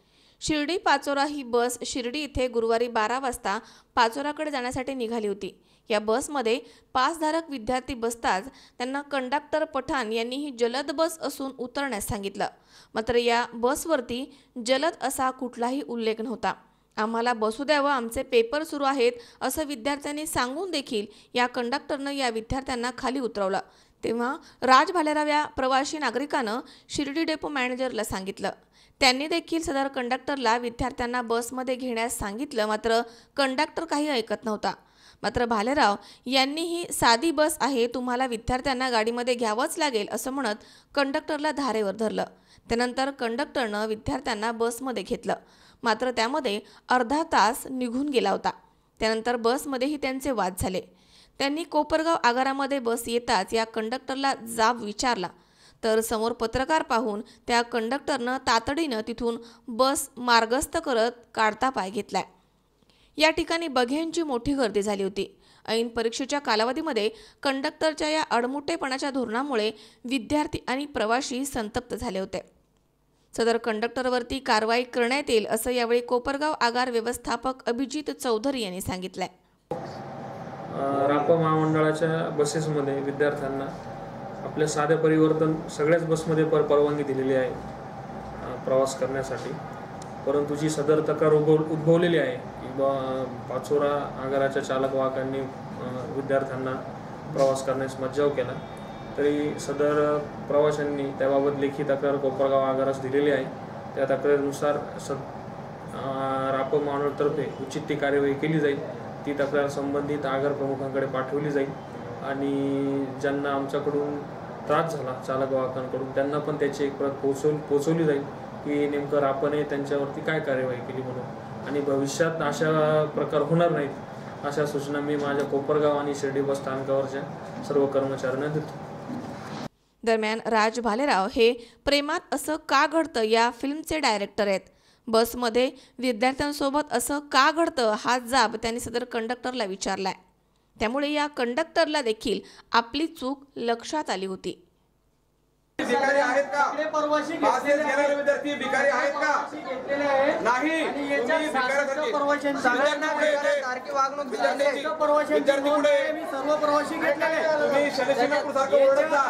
[SPEAKER 1] शिर्डी पाचोरा ही बस शिर्डी इथे गुरुवारी 12 वाजता पाचोराकडे जाण्यासाठी निघाली होती. या बसमध्ये पासधारक विद्यार्थी बसताच त्यांना कंडक्टर पठाण यांनी ही जलद बस असून उतरण्यास सांगितलं. मात्र या बसवरती जलद असा कुठलाही उल्लेख नव्हता. आम्हाला बसू द्यावं, आमचे पेपर सुरू आहेत असं विद्यार्थ्यांनी सांगून देखील या कंडक्टरनं या विद्यार्थ्यांना खाली उतरवलं। तेव्हा राज भालेराव या प्रवासी नागरिकानं शिर्डी डेपो मॅनेजरला सांगितलं। त्यांनी देखील सदर कंडक्टरला विद्यार्थ्यांना बसमध्ये घेण्यास सांगितलं, मात्र कंडक्टर काही ऐकत नव्हता। मात्र भालेराव यांनी ही साधी बस आहे, तुम्हाला विद्यार्थ्यांना गाडीमध्ये घ्यावंच लागेल असं म्हणत कंडक्टरला धारेवर धरलं। त्यानंतर कंडक्टरनं विद्यार्थ्यांना बसमध्ये घेतलं, मात्र त्यामध्ये अर्धा तास निघून गेला होता। त्यानंतर बसमध्येही त्यांचे वाद झाले। त्यांनी कोपरगाव आगारामध्ये बस येताच या कंडक्टरला जाब विचारला, तर समोर पत्रकार पाहून त्या कंडक्टरनं तातडीनं तिथून बस मार्गस्थ करत काढता पाय घेतलाय। या ठिकाणी बघ्यांची मोठी गर्दी झाली होती। ऐन परीक्षेच्या कालावधीमध्ये कंडक्टरच्या या अडमुटेपणाच्या धोरणामुळे विद्यार्थी आणि प्रवासी संतप्त झाले होते। सदर कंडक्टरवरती कारवाई करण्यात येईल असं यावेळी कोपरगाव आगार व्यवस्थापक अभिजित चौधरी यांनी सांगितलंय।
[SPEAKER 7] रापा महामंडळाच्या बसेसमध्ये विद्यार्थ्यांना आपले साधे परिवर्तन सगळ्याच बसमध्ये परवानगी दिलेली आहे प्रवास करण्यासाठी, परंतु जी सदर तक्रार उद्भवलेली आहे की पाचोरा आगाराच्या चालक वाहकांनी विद्यार्थ्यांना प्रवास करण्यास मज्जाव केला, तरी सदर प्रवाशांनी त्याबाबत लेखी तक्रार कोपरगाव आगारास दिलेली आहे। त्या तक्रारीनुसार रापा महामंडळातर्फे उचित ती कार्यवाही केली जाईल। ती तक्रार संबंधित आगार प्रमुखांकडे पाठवली जाईल आणि ज्यांना आमच्याकडून त्रास झाला चालक वाहकांकडून त्यांना पण त्याची एक प्रत पोचवली जाईल की नेमकं रापाने त्यांच्यावरती काय कार्यवाही केली म्हणून, आणि भविष्यात अशा प्रकार होणार नाहीत अशा सूचना मी माझ्या कोपरगाव आणि शिर्डी बस स्थानकावरच्या सर्व कर्मचाऱ्यांना देतो।
[SPEAKER 1] दरम्यान राज भालेराव हे प्रेमात असं का घडतं या फिल्मचे डायरेक्टर आहेत। बसमध्ये विद्यार्थ्यांसोबत असं का घडतं हा जाब त्यांनी सदर कंडक्टरला विचारलाय। त्यामुळे या कंडक्टरला देखील आपली चूक लक्षात आली होती।
[SPEAKER 8] भिकारी आहेत का? पासेस घेणारे विद्यार्थी भिकारी आहेत का? नाही, तुम्ही भिकाऱ्यासारखे वागणूक विद्यार्थी पुढे
[SPEAKER 23] सर्व प्रवासी घेतलेले
[SPEAKER 8] तुम्ही शनिशिंगणापूर सारखं ओरडत जा,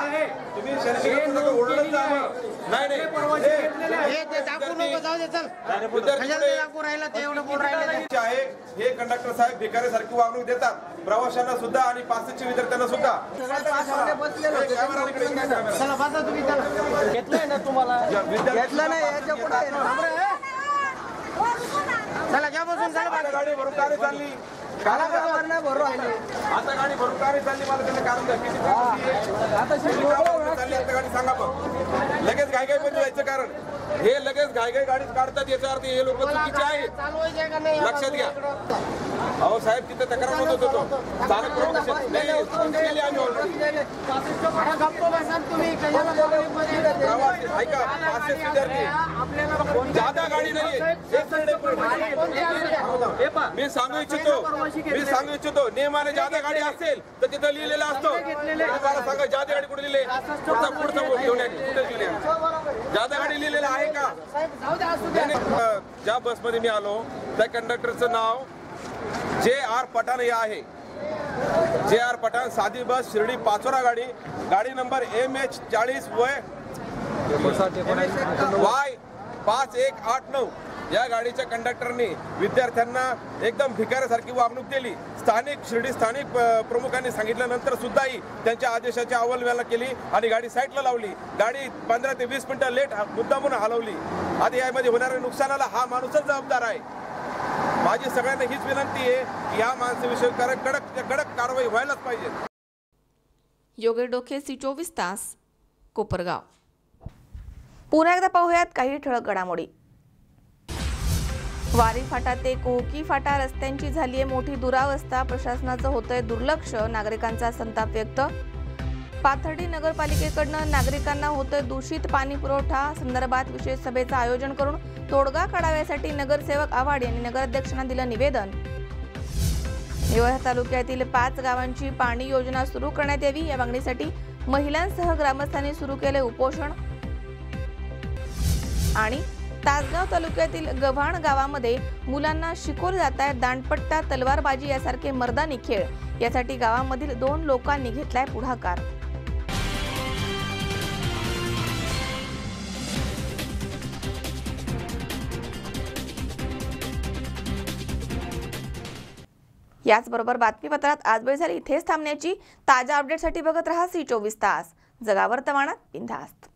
[SPEAKER 8] तुम्ही शनिशिंगणापूर सारखं ओरडत जा। नाही हे कंडक्टर साहेब भिकाऱ्यासारखी वागणूक देतात प्रवाशांना सुद्धा आणि पासेसच्या विद्यार्थ्यांना सुद्धा।
[SPEAKER 23] घेतलंय ना तुम्हाला, घेतलं नाही याच्या पुढे चला घ्या बसून चला।
[SPEAKER 8] गाडी भरून का चालली? आता गाडी भरून का चालली मला त्याचं कारण द्या। आता गाडी सांगा पण लगेच घाई घाई मध्ये जायचं कारण हे लगेच घाई घाई गाडी काढतात याचा अर्थ हे लोक चुकीचे आहेत, लक्षात घ्या। अहो साहेब तिथे तक्रार होत होतो चालक ऐका पाचशे विद्यार्थी जादा गाडी नाही। मी सांगू इच्छितो नियमाने जादा गाडी असेल तर तिथं लिहिलेलं असतं। मला सांगा जादा गाडी कुठे लिहिले? जादा गाडी लिहिलेलं आहे का? ज्या बसमध्ये मी आलो त्या कंडक्टरचं नाव JR पठाण हे आहे। JR पठाण साधी बस शिर्डी पाचोरा गाडी, गाडी नंबर MH 40 Y5189 या गाडीच्या कंडक्टरने विद्यार्थ्यांना एकदम भिकाऱ्यासारखी वागणूक दिली। शिर्डी स्थानिक प्रमुखांनी सांगितल्यानंतर सुद्धाही त्यांच्या आदेशाची अंमलबजावणी केली आणि गाडी साईडला लावली। गाडी 15 ते 20 मिनिटं लेट मुद्दामून हलवली। आधी यामध्ये होणाऱ्या नुकसानाला हा माणूसच जबाबदार आहे। माझी सगळ्यांना हीच विनंती आहे की या माणसाविषयी कडक कारवाई व्हायलाच पाहिजे।
[SPEAKER 1] योगेश डोके, C24 तास, कोपरगाव। पुन्हा एकदा पाहूयात काही ठळक घडामोडी। वारी फाटा ते कोहकी फाटा रस्त्यांची झाली आहे मोठी दुरावस्था, प्रशासनाचं होतंय दुर्लक्ष, नागरिकांचा संताप व्यक्त। पाथर्डी नगरपालिकेकडनं नागरिकांना होतोय दूषित पाणी पुरवठा संदर्भात विशेष सभेचं आयोजन करून तोडगा काढाव्यासाठी नगरसेवक आव्हाड यांनी नगराध्यक्षांना दिलं निवेदन। निवळ तालुक्यातील 5 गावांची पाणी योजना सुरू करण्यात यावी या मागणीसाठी महिलांसह ग्रामस्थांनी सुरू केले उपोषण। आणि तासगाव तालुक्यातील गव्हाण गावामध्ये मुलांना शिकवले जात आहे दांडपट्टा, तलवारबाजी यासारखे मर्दानी खेळ, यासाठी गावामधील 2 लोकांनी घेतलाय पुढाकार। याचबरोबर बातमीपत्रात आज वेळ झाली इथेच थांबण्याची. ताज्या अपडेटसाठी बघत रहा C24 तास. जगा वर्तमानात बिनधास्त.